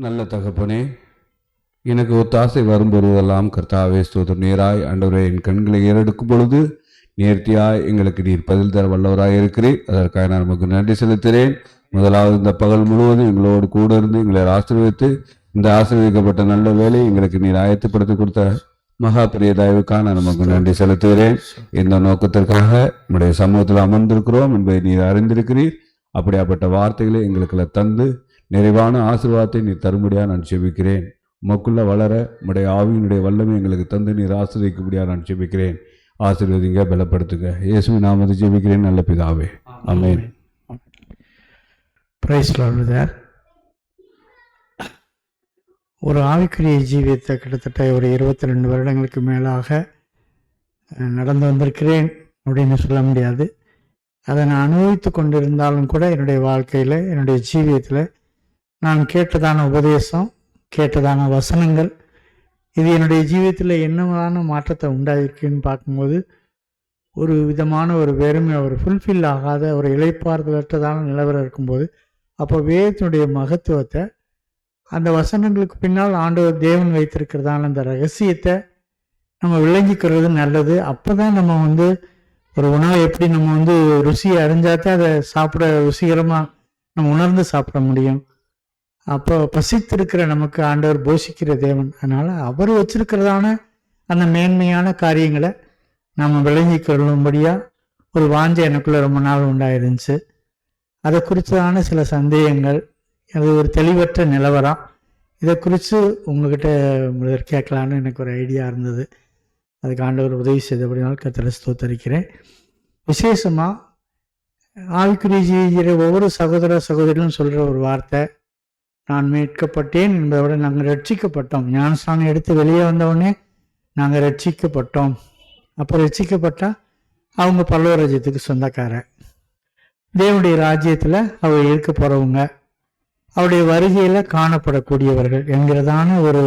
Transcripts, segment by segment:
நல்ல தகப்பனே, எனக்கு ஒத்தாசை வரும்பொழுதெல்லாம் கர்த்தாவே ஸ்தோத்திரம். நேராய் ஆண்டவரே, என் கண்களை ஏறெடுக்கும் பொழுது நேர்த்தியாய் எங்களுக்கு நீர் பதில் தர வல்லவராக இருக்கிறேன். அதற்காக நான் நமக்கு நன்றி செலுத்துகிறேன். முதலாவது இந்த பகல் முழுவதும் எங்களோடு கூட இருந்து எங்களை ஆசீர்வதித்து இந்த ஆசீர்வதிக்கப்பட்ட நல்ல வேலையை எங்களுக்கு நீர் ஆயத்தப்படுத்தி கொடுத்த மகா பெரிய தயவுக்காக நான் நமக்கு நன்றி செலுத்துகிறேன். இந்த நோக்கத்திற்காக நம்முடைய சமூகத்தில் அமர்ந்திருக்கிறோம் என்பதை நீர் அறிந்திருக்கிறீர். அப்படியாப்பட்ட வார்த்தைகளை எங்களுக்கு தந்து நிறைவான ஆசீர்வாதத்தை நீர் தரும்படியாக நான் ஜெபிக்கிறேன். உமக்குள்ள வளர உம்முடைய ஆவியினுடைய வல்லமை எங்களுக்கு தந்து நீர் ஆசீர்வதிக்கும்படியாக நான் ஜெபிக்கிறேன். ஆசீர்வதிங்க, பலப்படுத்துங்க. இயேசுவின் நாமத்தில் ஜெபிக்கிறேன் நல்ல பிதாவே, ஆமென். Price Lord. ஒரு ஆவிக்குரிய ஜீவியத்தை கிட்டத்தட்ட ஒரு 22 வருடங்களுக்கு மேலாக நடந்து வந்திருக்கிறேன் அப்படின்னு சொல்ல முடியாது. அதை நான் அனுபவித்து கொண்டிருந்தாலும் கூட என்னுடைய வாழ்க்கையில், என்னுடைய ஜீவியத்தில் நான் கேட்டதான உபதேசம், கேட்டதான வசனங்கள், இது என்னுடைய ஜீவியத்தில் என்னவான மாற்றத்தை உண்டாயிருக்குன்னு பார்க்கும்போது ஒரு விதமான ஒரு வெறுமை, ஒரு ஃபுல்ஃபில் ஆகாத ஒரு இளைப்பாறுதலற்றதான நிலவரம் இருக்கும்போது, அப்போ வேதத்தினுடைய மகத்துவத்தை, அந்த வசனங்களுக்கு பின்னால் ஆண்டவர் தேவன் வைத்திருக்கிறதான அந்த ரகசியத்தை நம்ம விளங்கிக்கிறது நல்லது. அப்போ தான் நம்ம ஒரு உணவை எப்படி நம்ம ருசியை அறிஞ்சாதான் அதை சாப்பிட ருசிகரமாக நம்ம உணர்ந்து சாப்பிட முடியும். அப்போ பசித்திருக்கிற நமக்கு ஆண்டவர் போஷிக்கிற தேவன். அதனால் அவர் வச்சிருக்கிறதான அந்த மேன்மையான காரியங்களை நம்ம விளங்கி கொள்ளும்படியாக ஒரு வாஞ்சை எனக்குள்ளே ரொம்ப நாள் உண்டாயிருந்துச்சு. அதை குறித்ததான சில சந்தேகங்கள், அது ஒரு தெளிவற்ற நிலவரம். இதை குறித்து உங்கள்கிட்ட முதல் கேட்கலான்னு எனக்கு ஒரு ஐடியா இருந்தது. அதுக்கு ஆண்டவர் உதவி செய்தபடினால் கர்த்தரை ஸ்தோத்தரிக்கிறேன். விசேஷமாக ஆவிக்குரிய ஜீவிக்கிற ஒவ்வொரு சகோதர சகோதரியும் சொல்கிற ஒரு வார்த்தை, நான் மீட்கப்பட்டேன் என்பதை விட நாங்கள் ரட்சிக்கப்பட்டோம். ஞானஸ்நானம் எடுத்து வெளியே வந்தவுடனே நாங்கள் ரட்சிக்கப்பட்டோம். அப்போ ரட்சிக்கப்பட்டால் அவங்க பரலோக ராஜ்யத்துக்கு சொந்தக்காரர், தேவனுடைய ராஜ்யத்தில் அவர் இருக்க போகிறவங்க, அவருடைய வருகையில் காணப்படக்கூடியவர்கள் என்கிறதான ஒரு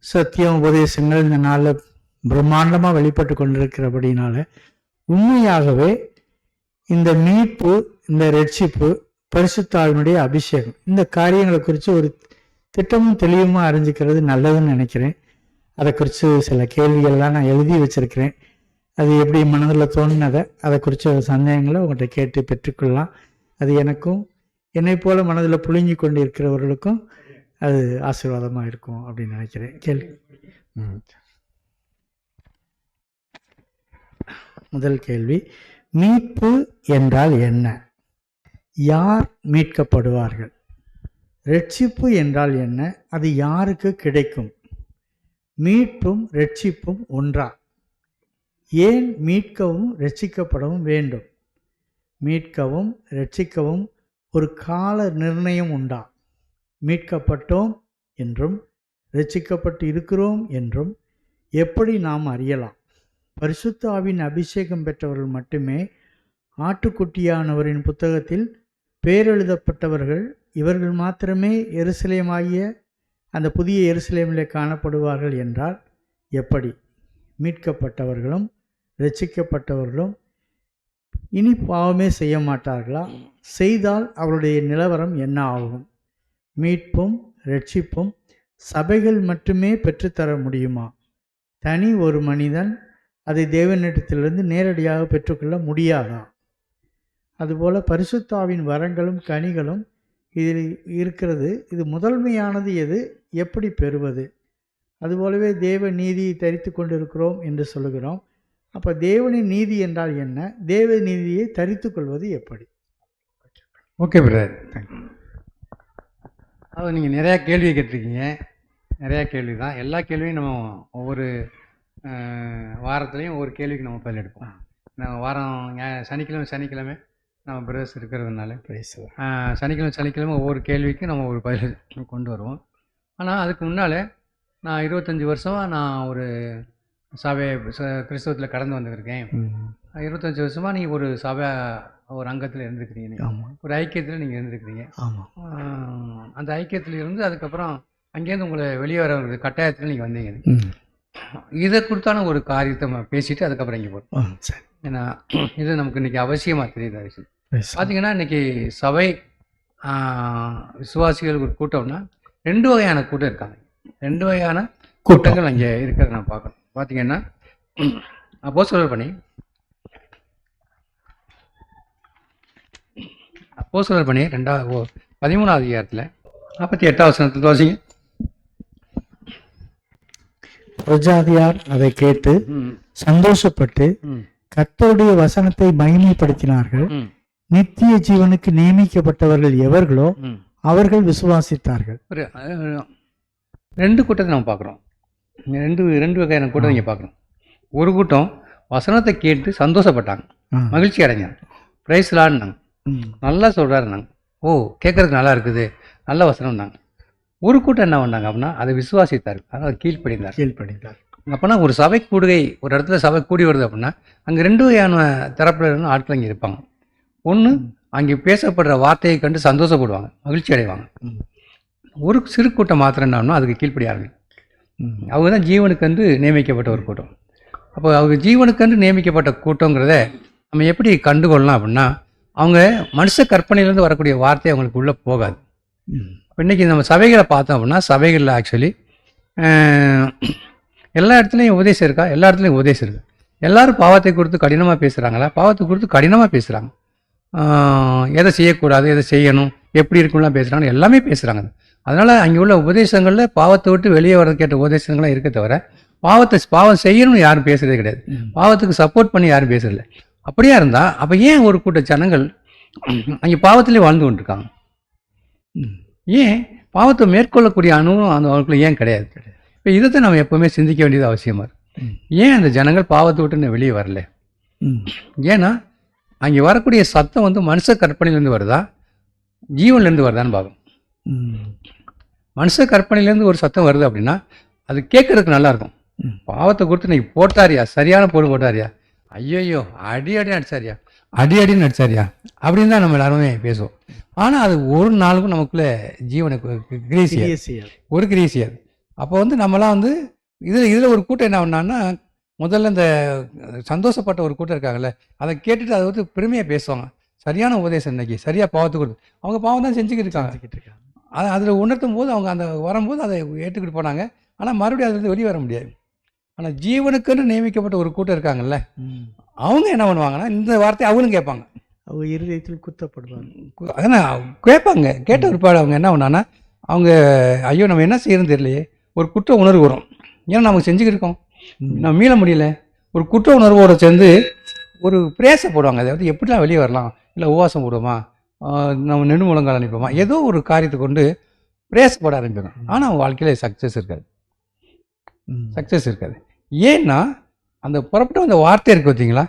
சத்தியம் உபதேசங்கள் இந்த நாளில் பிரம்மாண்டமாக வெளிப்பட்டு கொண்டிருக்கிறபடினால உண்மையாகவே இந்த மீட்பு, இந்த ரட்சிப்பு, பரிசுத்தாவினுடைய அபிஷேகம், இந்த காரியங்களை குறித்து ஒரு திட்டமும் தெளிவுமாக அறிஞ்சிக்கிறது நல்லதுன்னு நினைக்கிறேன். அதை குறித்து சில கேள்விகள்லாம் நான் எழுதி வச்சுருக்கிறேன். அது எப்படி மனதில் தோணுனதை அதை குறித்த சந்தேகங்களை உங்கள்கிட்ட கேட்டு பெற்றுக்கொள்ளலாம். அது எனக்கும் என்னை போல மனதில் புழுங்கி கொண்டு இருக்கிறவர்களுக்கும் அது ஆசீர்வாதமாக இருக்கும் அப்படின்னு நினைக்கிறேன். கேள்வி. முதல் கேள்வி, மீட்பு என்றால் என்ன? யார் மீட்கப்படுவார்கள்? ரட்சிப்பு என்றால் என்ன? அது யாருக்கு கிடைக்கும்? மீட்பும் ரட்சிப்பும் ஒன்றா? ஏன் மீட்கவும் ரட்சிக்கப்படவும் வேண்டும்? மீட்கவும் ரட்சிக்கவும் ஒரு கால நிர்ணயம் உண்டா? மீட்கப்பட்டோம் என்றும் ரட்சிக்கப்பட்டு இருக்கிறோம் என்றும் எப்படி நாம் அறியலாம்? பரிசுத்த ஆவியின் அபிஷேகம் பெற்றவர்கள் மட்டுமே ஆட்டுக்குட்டியானவரின் புத்தகத்தில் பேரெழுதப்பட்டவர்கள், இவர்கள் மாத்திரமே எருசலேமாகிய அந்த புதிய எருசலேமிலே காணப்படுவார்கள் என்றால் எப்படி? மீட்கப்பட்டவர்களும் ரட்சிக்கப்பட்டவர்களும் இனி பாவமே செய்ய மாட்டார்களா? செய்தால் அவருடைய நிலவரம் என்ன ஆகும்? மீட்பும் ரட்சிப்பும் சபைகள் மட்டுமே பெற்றுத்தர முடியுமா? தனி ஒரு மனிதன் அதை தேவனிடத்திலிருந்து நேரடியாக பெற்றுக்கொள்ள முடியாதா? அதுபோல் பரிசுத்தாவின் வரங்களும் கனிகளும் இதில் இருக்கிறது. இது முதன்மையானது எது? எப்படி பெறுவது? அதுபோலவே தேவ நீதியை தரித்து கொண்டிருக்கிறோம் என்று சொல்லுகிறோம். அப்போ தேவனின் நீதி என்றால் என்ன? தேவ நீதியை தரித்து கொள்வது எப்படி? Okay brother, thank you. நீங்கள் நிறையா கேள்வி கேட்டிருக்கீங்க. நிறையா கேள்வி தான். எல்லா கேள்வியும் நம்ம ஒவ்வொரு வாரத்துலேயும் ஒவ்வொரு கேள்விக்கு நம்ம பதில் எடுப்போம். நம்ம வாரம் சனிக்கிழமை நம்ம பிரதர்ஸ் இருக்கிறதுனால சனிக்கிழமை ஒவ்வொரு கேள்விக்கும் நம்ம ஒரு பதில் கொண்டு வருவோம். ஆனால் அதுக்கு முன்னால் நான் 25 வருஷமாக நான் ஒரு கிறிஸ்தவத்தில் கடந்து வந்துருக்கேன். 25 வருஷமாக நீங்கள் ஒரு ஒரு அங்கத்தில் இருந்துருக்கிறீங்க. ஆமாம். ஒரு ஐக்கியத்தில் நீங்கள் இருந்துருக்கிறீங்க. ஆமாம். அந்த ஐக்கியத்தில் இருந்து அதுக்கப்புறம் அங்கேருந்து உங்களை வெளியே வர ஒரு கட்டாயத்தில் நீங்கள் வந்தீங்க. இதை கொடுத்தான ஒரு காரியத்தை பேசிட்டு அதுக்கப்புறம் இங்கே போகிறோம். சரி. ஏன்னா இது நமக்கு இன்றைக்கி அவசியமாக தெரியுது. பார்த்தீங்கன்னா இன்றைக்கி சபை விசுவாசிகள் ஒரு கூட்டம்னா 2 வகையான கூட்டம் இருக்காங்க. 2 வகையான கூட்டங்கள் அங்கே இருக்கிறத நம்ம பார்க்கணும். பார்த்தீங்கன்னா அப்போஸ்தலர் பணி 13வது அதிகாரத்தில் 48வது வசனத்தில் வாசிங்க. பிரஜாதியார் அதை கேட்டு சந்தோஷப்பட்டு கர்த்தருடைய வசனத்தை மகிமைப்படுத்தினார்கள். நித்திய ஜீவனுக்கு நியமிக்கப்பட்டவர்கள் எவர்களோ அவர்கள் விசுவாசித்தார்கள். ஒரு 2 கூட்டத்தை நம்ம பார்க்குறோம். 2 வகையான கூட்டம் இங்கே பார்க்குறோம். ஒரு கூட்டம் வசனத்தை கேட்டு சந்தோஷப்பட்டாங்க, மகிழ்ச்சி அடைஞ்சாங்க, பிரைஸ் லார்ட்னாங்க, நல்லா சொல்கிறாருன்னாங்க, ஓ கேட்குறதுக்கு நல்லா இருக்குது, நல்ல வசனம்னாங்க. ஒரு கூட்டம் என்ன பண்ணாங்க அப்படின்னா அதை விசுவாசித்தார், அதாவது கீழ்ப்படிந்தார். அப்போனா ஒரு சபை கூடுகை, ஒரு இடத்துல சபை கூடி வருது அப்படின்னா அங்கே 2 வகையான தரப்பில் ஆட்கள் அங்கே இருப்பாங்க. ஒன்று அங்கே பேசப்படுற வார்த்தையை கண்டு சந்தோஷப்படுவாங்க, மகிழ்ச்சி அடைவாங்க. ஒரு சிறு கூட்டம் மாத்திரம் என்னன்னா அதுக்கு கீழ்ப்படியார்கள். அவங்க தான் ஜீவனுக்கென்று நியமிக்கப்பட்ட ஒரு கூட்டம். அப்போ அவங்க ஜீவனுக்கென்று நியமிக்கப்பட்ட கூட்டங்கிறத நம்ம எப்படி கண்டுகொள்ளலாம் அப்படின்னா, அவங்க மனுஷ கற்பனையிலேருந்து வரக்கூடிய வார்த்தை அவங்களுக்கு உள்ளே போகாது. இப்போ இன்றைக்கி நம்ம சபைகளை பார்த்தோம் அப்படின்னா, சபைகளில் ஆக்சுவலி எல்லா இடத்துலையும் உபதேசம் இருக்கா? எல்லா இடத்துலையும் உபதேசம் இருக்குது. எல்லோரும் பாவத்தை குறித்து கடினமாக பேசுகிறாங்களா? பாவத்தை குறித்து கடினமாக பேசுகிறாங்க. எதை செய்யக்கூடாது, எதை செய்யணும், எப்படி இருக்கும்லாம் பேசுகிறாங்க, எல்லாமே பேசுகிறாங்க. அதனால் அங்கே உள்ள உபதேசங்களில் பாவத்தை விட்டு வெளியே வர்றது கேட்ட உபதேசங்கள்லாம் இருக்க தவிர பாவம் செய்யணும்னு யாரும் பேசுகிறதே கிடையாது. பாவத்துக்கு சப்போர்ட் பண்ணி யாரும் பேசுறதில்ல. அப்படியா இருந்தால் அப்போ ஏன் ஒரு கூட்ட ஜனங்கள் அங்கே பாவத்திலே வாழ்ந்து கொண்டிருக்காங்க? ஏன் பாவத்தை மேற்கொள்ளக்கூடிய அனுபவம் அந்த அவங்களுக்குள்ள ஏன் கிடையாது? இப்போ இதை நம்ம எப்போவுமே சிந்திக்க வேண்டியது அவசியமாக இருக்குது. ஏன் அந்த ஜனங்கள் பாவத்தை விட்டு வெளியே வரல? ஏன்னா அங்கே வரக்கூடிய சத்தம் வந்து மனுஷ கற்பனையிலேருந்து வருதா, ஜீவன்லேருந்து வருதான்னு பார்க்கணும். மனுஷ கற்பனையிலேருந்து ஒரு சத்தம் வருது அப்படின்னா அது கேட்கறதுக்கு நல்லாயிருக்கும். பாவத்தை குறித்து நீ போட்டாரியா, சரியான போடு போட்டாரியா, ஐயோ அடி நடிச்சாரியா, அடி நடிச்சாரியா அப்படின்னு தான் நம்ம எல்லாருமே பேசுவோம். ஆனால் அது ஒரு நாளுக்கும் நமக்குள்ளே ஜீவனுக்கு கிரீசியாது. அப்போ வந்து நம்மளாம் வந்து இதில் ஒரு கூட்டம் என்ன பண்ணான்னா, முதல்ல இந்த சந்தோஷப்பட்ட ஒரு கூட்டம் இருக்காங்கல்ல, அதை கேட்டுட்டு அதை வந்து பெருமையாக பேசுவாங்க. சரியான உபதேசம் இன்னைக்கு, சரியாக பாவத்தை கொடுத்து அவங்க பாவம் தான் செஞ்சுக்கிட்டு இருக்காங்க. அதை அதில் உணர்த்தும் போது அவங்க அந்த வரும்போது அதை ஏற்றுக்கிட்டு போனாங்க. ஆனால் மறுபடியும் அதுலேருந்து வெளியே வர முடியாது. ஆனால் ஜீவனுக்குன்னு நியமிக்கப்பட்ட ஒரு கூட்டம் இருக்காங்கல்ல, அவங்க என்ன பண்ணுவாங்கன்னா இந்த வார்த்தையை அவங்களும் கேட்பாங்க. அவங்க இருதயத்தில் குத்தப்படுவாங்க. அதனால் கேட்பாங்க. கேட்ட ஒரு பாடு அவங்க என்ன பண்ணான்னா, அவங்க ஐயோ நம்ம என்ன செய்யணும்னு தெரியலையே, ஒரு குற்ற உணர்வு வரும். ஏன்னா நமக்கு செஞ்சுக்கிட்டு இருக்கோம், நம்ம மீள முடியல. ஒரு குற்ற உணர்வோடு சேர்ந்து ஒரு பிரேசை போடுவாங்க. அதாவது எப்படிலாம் வெளியே வரலாம், இல்லை உபவாசம் போடுவோமா, நம்ம நெடுமுழங்கால் அனுப்போமா, ஏதோ ஒரு காரியத்தை கொண்டு பிரேசை போட ஆரம்பிக்கணும். ஆனால் அவங்க வாழ்க்கையில் சக்ஸஸ் இருக்காது. ஏன்னா அந்த புறப்பட்ட அந்த வார்த்தை இருக்குது பார்த்தீங்களா,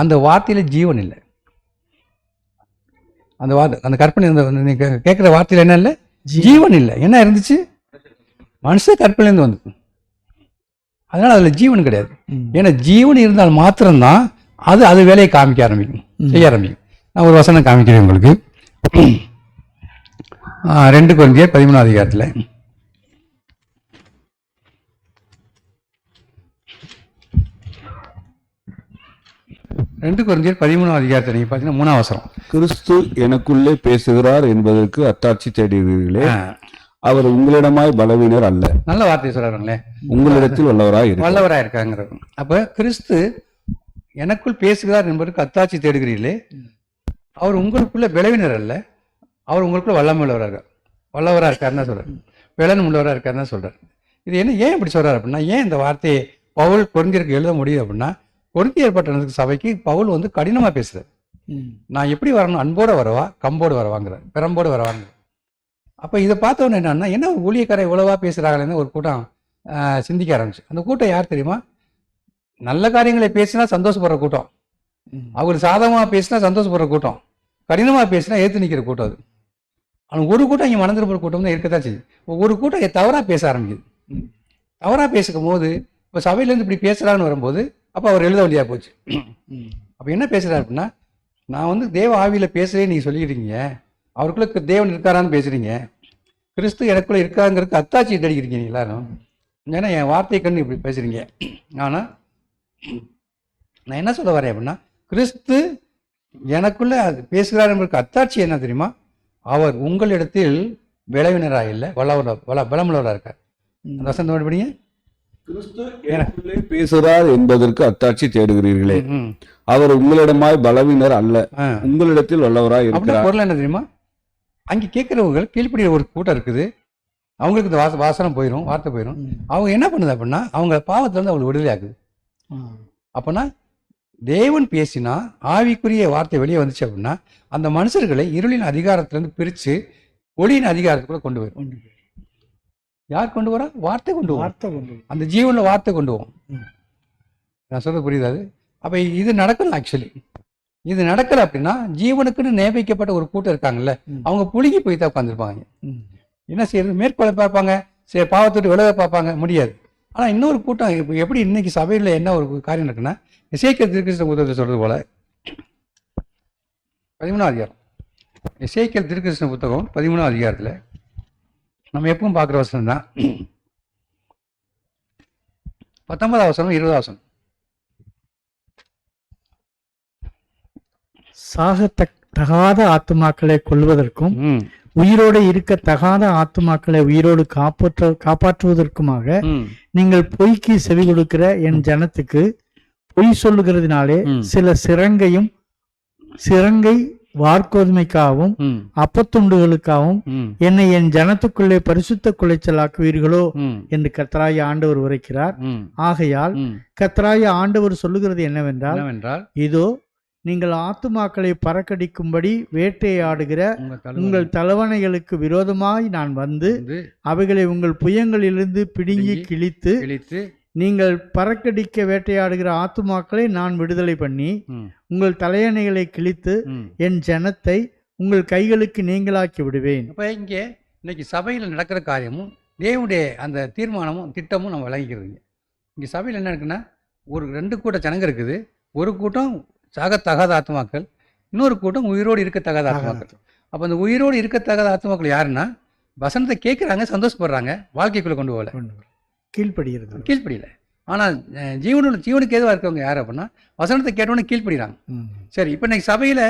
அந்த வார்த்தையில் ஜீவன் இல்லை. அந்த வார்த்தை, அந்த கற்பனை, அந்த கேட்குற வார்த்தையில் என்ன இல்லை, ஜீவன் இல்லை. என்ன இருந்துச்சு, மனுஷ கற்பனையிலேருந்து வந்து. அதனால் அதில் ஜீவன் கிடையாது. ஏன்னா ஜீவன் இருந்தால் மாத்திரம்தான் அது வேலையை காமிக்க ஆரம்பிக்கும், செய்ய ஆரம்பிக்கும். நான் ஒரு வசனம் காமிக்கிறேன் உங்களுக்கு. 2 கொரிந்தியர் 13வது அதிகாரத்தில் 2 கொரிந்தியர் 13வது அதிகாரத்தில் நீங்கள் பார்த்தீங்கன்னா 3ஆம் வசனம். கிறிஸ்து எனக்குள்ளே பேசுகிறார் என்பதற்கு அத்தாட்சி தேடுகிறீர்களே, அவர் உங்களிடமாய் பலவீனர் அல்ல. நல்ல வார்த்தையை சொல்றாங்களே, உங்களிடத்தில் வல்லவராய் இருக்காங்க. அப்ப கிறிஸ்து எனக்குள் பேசுகிறார் என்பதற்கு அத்தாட்சி தேடுகிறீர்களே, அவர் உங்களுக்குள்ள பலவீனர் அல்ல, அவர் உங்களுக்குள்ள வல்லவராக இருக்காருன்னு சொல்றாரு, பலன் உள்ளவராக இருக்காருன்னு சொல்றாரு. இது என்ன, ஏன் இப்படி சொல்றாரு அப்படின்னா, ஏன் இந்த வார்த்தையை பவுல் கொரிந்தியருக்கு எழுத முடியும் அப்படின்னா, கொரிந்தியர் பட்டணத்துக்கு சபைக்கு பவுல் வந்து கடினமா பேசுறாரு. நான் எப்படி வரணும், அன்போடு வரவா, கம்போடு வரவாங்கிறார், பெரம்போடு வரவாங்க. அப்போ இதை பார்த்தவொன்னு என்னன்னா, என்ன ஒரு ஊழியக்காரை இவ்வளவா பேசுகிறாங்களேன்னு ஒரு கூட்டம் சிந்திக்க ஆரம்பிச்சு. அந்த கூட்டம் யார் தெரியுமா, நல்ல காரியங்களை பேசினா சந்தோஷப்படுற கூட்டம், அவர் சாதகமாக பேசினா சந்தோஷப்படுற கூட்டம், கடினமாக பேசினா ஏற்று நிற்கிற கூட்டம். அது ஆனால் ஒரு கூட்டம் இங்கே மணந்துருப்புற கூட்டம் தான் இருக்கத்தான் செய்யுது. ஒரு கூட்டம் தவறாக பேச ஆரம்பிக்குது. தவறாக பேசும் போது இப்போ சபையிலேருந்து இப்படி பேசுகிறான்னு வரும்போது அப்போ அவர் எழுத வழியாக போச்சு. அப்போ என்ன பேசுகிறார் அப்படின்னா, நான் வந்து தேவ ஆவியில் பேசுகிறேன்னு நீங்கள் சொல்லிக்கிறீங்க, அவருக்குள்ள தேவன் இருக்காரான்னு பேசுகிறீங்க, கிறிஸ்து எனக்குள்ளே இருக்காங்கிறதுக்கு அத்தாட்சி அடிக்கிறீங்க எல்லாரும், ஏன்னா என் வார்த்தையை கண்டு இப்படி பேசுகிறீங்க. ஆனால் நான் என்ன சொல்ல வரேன் அப்படின்னா, கிறிஸ்து எனக்குள்ளே பேசுகிறார் என்பதற்கு அத்தாட்சி என்ன தெரியுமா, அவர் உங்களிடத்தில் விளைவினராக இல்லை, பலமுள்ளவராக இருக்கார். அந்த வசனம் படிங்க. கிறிஸ்து எனக்குள்ளே பேசுகிறார் என்பதற்கு அத்தாட்சி தேடுகிறீர்களே, அவர் உங்களிடமாய் பலவீனர் அல்ல, உங்களிடத்தில் வல்லவராய் இருக்கிறார். பொருள் என்ன தெரியுமா? அங்கே கேட்கிறவங்க கீழ்ப்படிய ஒரு கூட்டம் இருக்குது, அவங்களுக்கு இந்த வாசனம் போயிடும், வார்த்தை போயிடும். அவங்க என்ன பண்ணுது அப்படின்னா அவங்க பாவத்திலேருந்து அவங்களுக்கு விடுதலை ஆகுது. அப்படின்னா தேவன் பேசினா ஆவிக்குரிய வார்த்தை வெளியே வந்துச்சு அப்படின்னா அந்த மனுஷர்களை இருளின் அதிகாரத்திலேருந்து பிரித்து ஒளியின் அதிகாரத்துக்குள்ள கொண்டு வரும். யார் கொண்டு வரா? வார்த்தை கொண்டு வரும். அந்த ஜீவனில் வார்த்தை கொண்டு வரும். நான் சொல்றது புரியுது? அப்போ இது நடக்கணும். ஆக்சுவலி இது நடக்கலை அப்படின்னா ஜீவனுக்குன்னு நியமிக்கப்பட்ட ஒரு கூட்டம் இருக்காங்கல்ல, அவங்க புழுகி போய் தான் உட்காந்துருப்பாங்க. என்ன செய்யறது? மேற்கொள்ள பார்ப்பாங்க, சரி பாவத்தோடு விலக பார்ப்பாங்க, முடியாது. ஆனால் இன்னொரு கூட்டம் இப்போ எப்படி இன்னைக்கு சபையில் என்ன ஒரு காரியம் இருக்குன்னா, எசேக்கியேல் தீர்க்கதரிசன புத்தகத்தை சொல்றது போல 13ஆம் அதிகாரம், எசேக்கியேல் தீர்க்கதரிசன புத்தகம் 13ஆம் அதிகாரத்தில் நம்ம எப்பவும் பார்க்குற வசனம் தான் 19ஆம் வசனம் 20ஆம் வசனம். தகாத ஆத்துமாக்களை கொள்வதற்கும் உயிரோடு இருக்க தகாத ஆத்துமாக்களை உயிரோடு காப்பாற்றுவதற்குமாக நீங்கள் பொய்க்கு செவி கொடுக்கிற என் ஜனத்துக்கு பொய் சொல்லுகிறதுனாலே சில சிறங்கை வார்கோதுமைக்காகவும் அப்பத்துண்டுகளுக்காகவும் என்னை என் ஜனத்துக்குள்ளே பரிசுத்த குலைச்சலாக்குவீர்களோ என்று கர்த்தராகிய ஆண்டவர் உரைக்கிறார். ஆகையால் கர்த்தராகிய ஆண்டவர் சொல்லுகிறது என்னவென்றால், இதோ நீங்கள் ஆத்துமாக்களை பறக்கடிக்கும்படி வேட்டையாடுகிற உங்கள் தலைவனைகளுக்கு விரோதமாய் நான் வந்து அவைகளை உங்கள் புயங்களிலிருந்து பிடுங்கி கிழித்து நீங்கள் பறக்கடிக்க வேட்டையாடுகிற ஆத்துமாக்களை நான் விடுதலை பண்ணி உங்கள் தலையணைகளை கிழித்து என் ஜனத்தை உங்கள் கைகளுக்கு நீங்களாக்கி விடுவேன். இப்போ இங்கே இன்னைக்கு சபையில் நடக்கிற காரியமும் தேவனுடைய அந்த தீர்மானமும் திட்டமும் நம்ம விளங்கிக்கிறதுங்க. இங்கே சபையில் என்ன இருக்குன்னா, ஒரு 2 கூட்ட ஜனங்க இருக்குது. ஒரு கூட்டம் சாகத்தகாத ஆத்மாக்கள், இன்னொரு கூட்டம் உயிரோடு இருக்கத்தகாத ஆத்மாக்கள். அப்போ அந்த உயிரோடு இருக்கத்தகாத ஆத்மாக்கள் யாருன்னா, வசனத்தை கேட்குறாங்க, சந்தோஷப்படுறாங்க, வாழ்க்கைக்குள்ளே கொண்டு போகல, கீழ்ப்படியல. ஆனால் ஜீவனுக்கு எதுவாக இருக்கவங்க யார் அப்படின்னா, வசனத்தை கேட்டோன்னு கீழ்ப்படுகிறாங்க. சரி, இப்போ இன்னைக்கு சபையில்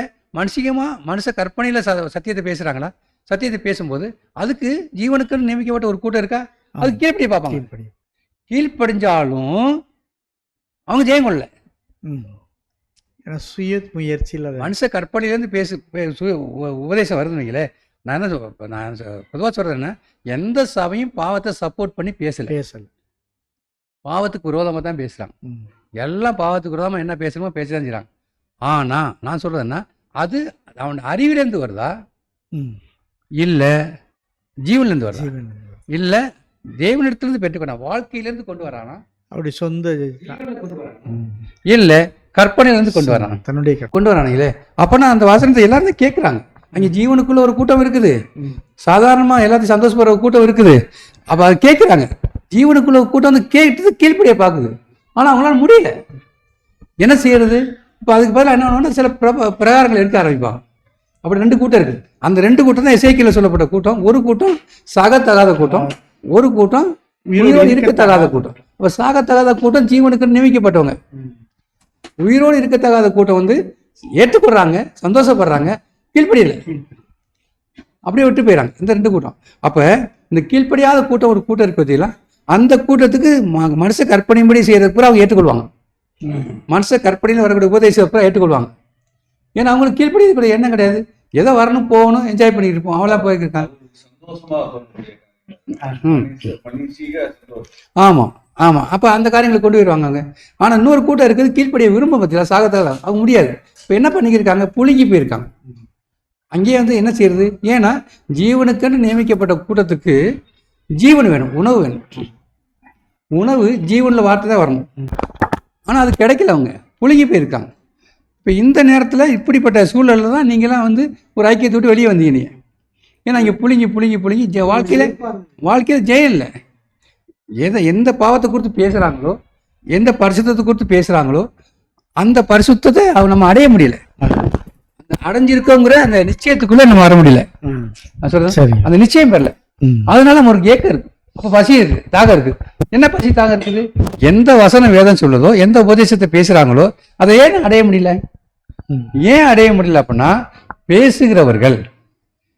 மனுஷ கற்பனையில் சத்தியத்தை பேசுகிறாங்களா? சத்தியத்தை பேசும்போது அதுக்கு ஜீவனுக்குன்னு நியமிக்கப்பட்ட ஒரு கூட்டம் இருக்கா? அது கீழ்ப்படிய பார்ப்பாங்க. கீழ்ப்படிஞ்சாலும் அவங்க ஜெயம் கொள்ளல. சுய முயற்சியில் மனுஷ கற்பனையிலேருந்து உபதேசம் வருதுன்னு வைங்களே. நான் பொதுவாக சொல்கிறேன்னா, எந்த சபையும் பாவத்தை சப்போர்ட் பண்ணி பேசலை. பாவத்துக்கு விரோதமாக தான் பேசுகிறாங்க. எல்லாம் பாவத்துக்கு விரோதமாக என்ன பேசணுமோ பேச தான் செய்கிறாங்க. ஆனால் நான் சொல்கிறதுன்னா, அது அவன் அறிவிலேருந்து வருதா, இல்லை ஜீவன்லேருந்து வருதா, இல்லை தேவனிடத்துலேருந்து பெற்றுக்கொண்டா, வாழ்க்கையிலேருந்து கொண்டு வரானா, அப்படி சொந்த இல்லை கற்பனையிலேருந்து கொண்டு வரான், தன்னுடைய கொண்டு வரானுங்களே. அப்போனா அந்த வசனத்தை எல்லாருமே கேட்குறாங்க. அங்கே ஜீவனுக்குள்ள ஒரு கூட்டம் இருக்குது, சாதாரணமாக எல்லாத்தையும் சந்தோஷப்படுற ஒரு கூட்டம் இருக்குது. அப்போ அதை கேட்குறாங்க. ஜீவனுக்குள்ள ஒரு கூட்டம் வந்து கேட்டு கீழ்ப்படியை பார்க்குது. ஆனால் அவங்களால முடியல. என்ன செய்யறது? இப்போ அதுக்கு பதிலாக என்ன பண்ணுவோம்னா, சில பிரகாரங்கள் எடுக்க ஆரம்பிப்பாங்க. அப்படி 2 கூட்டம் இருக்குது. அந்த 2 கூட்டம் தான் எசேக்கியேலில் சொல்லப்பட்ட கூட்டம். ஒரு கூட்டம் சாகத்தகாத கூட்டம், ஒரு கூட்டம் உயிரோடு இருக்கத்தகாத கூட்டம். இப்போ சாகத்தகாத கூட்டம் ஜீவனுக்கு நியமிக்கப்பட்டவங்க. உயிரோடு இருக்கத்தகாத கூட்டம் வந்து ஏற்றுக்கொள்றாங்க, சந்தோஷப்படுறாங்க, கீழ்ப்படியல, அப்படியே விட்டு போயிடறாங்க. இந்த 2 கூட்டம். அப்போ இந்த கீழ்ப்படியாத கூட்டம் ஒரு கூட்டம் இருக்கு பார்த்தீங்களா, அந்த கூட்டத்துக்கு மனுஷ கற்பனைப்படி செய்யறதுக்கு அவங்க ஏற்றுக்கொள்வாங்க. மனுஷ கற்பனையில் வரக்கூடிய உபதேசத்தை ஏற்றுக்கொள்வாங்க. ஏன்னா அவங்களுக்கு கீழ்ப்படியக்கூடிய எண்ணம் கிடையாது. ஏதோ வரணும், போகணும், என்ஜாய் பண்ணிட்டு இருப்போம், அவங்களா போயிருக்காங்க. ஆமாம் ஆமாம். அப்போ அந்த காரியங்களை கொண்டு வருவாங்க அவங்க. ஆனால் இன்னொரு கூட்டம் இருக்குது, கீழ்ப்படிய விரும்ப பற்றிலாம் சாகத்தால் அவங்க முடியாது. இப்போ என்ன பண்ணிக்கிருக்காங்க, புழுங்கி போயிருக்காங்க. அங்கேயே வந்து என்ன செய்யறது? ஏன்னா ஜீவனுக்குன்னு நியமிக்கப்பட்ட கூட்டத்துக்கு ஜீவன் வேணும், உணவு வேணும். உணவு ஜீவனில் வார்த்தை தான் வரணும். ஆனால் அது கிடைக்கல, அவங்க புழுங்கி போயிருக்காங்க. இப்போ இந்த நேரத்தில் இப்படிப்பட்ட சூழலில் தான் நீங்களாம் வந்து ஒரு ஐக்கியத்தை விட்டு வெளியே வந்தீங்க. நீங்கள் ஏன்னா இங்கே புழுங்கி புழுங்கி புழுங்கி வாழ்க்கையில் ஜெயம் இல்லை. எந்த பாவத்தை குறித்து பேசுகிறாங்களோ, எந்த பரிசுத்தத்தை குறித்து பேசுகிறாங்களோ, அந்த பரிசுத்தத்தை அவங்க நம்ம அடைய முடியல. அடைஞ்சிருக்கோங்கிற அந்த நிச்சயத்துக்குள்ள நம்ம வர முடியல. நான் சொல்றேன், அந்த நிச்சயம் பெறல. அதனால நம்ம ஒரு ஏக்கம் இருக்கு, அப்போ பசி இருக்கு, தாகம் இருக்கு. என்ன பசி தாகம் இருக்குது? எந்த வசனம் வேதம் சொல்லுதோ, எந்த உபதேசத்தை பேசுறாங்களோ அதை ஏன் அடைய முடியல? ஏன் அடைய முடியல அப்படின்னா, பேசுகிறவர்கள்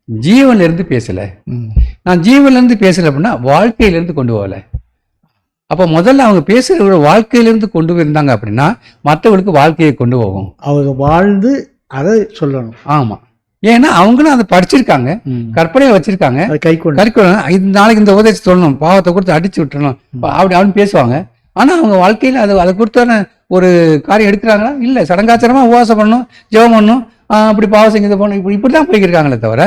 ஜீவன்ல இருந்து பேசல, நான் ஜீவன்லேருந்து பேசல அப்படின்னா வாழ்க்கையிலேருந்து கொண்டு போகல. அப்போ முதல்ல அவங்க பேசுகிற வாழ்க்கையிலேருந்து கொண்டு போயிருந்தாங்க அப்படின்னா மற்றவங்களுக்கு வாழ்க்கையை கொண்டு போகும். அவங்க வாழ்ந்து அதை சொல்லணும். ஆமாம், ஏன்னா அவங்களும் அதை படிச்சிருக்காங்க, கற்பனையை வச்சிருக்காங்க, அதை கை கொண்டு கற்கணும். இது நாளைக்கு இந்த உதவி சொல்லணும், பாவத்தை கொடுத்து அடிச்சு விட்டுறணும் அப்படின்னு பேசுவாங்க. ஆனால் அவங்க வாழ்க்கையில் அதை கொடுத்தான ஒரு காரியம் எடுக்கிறாங்களா? இல்லை. சடங்காச்சாரமாக உபவாசம் பண்ணணும், ஜெபம் பண்ணணும், அப்படி பாவம் செஞ்சது பண்ணணும், இப்படி தான் போய்க்கிருக்காங்களே தவிர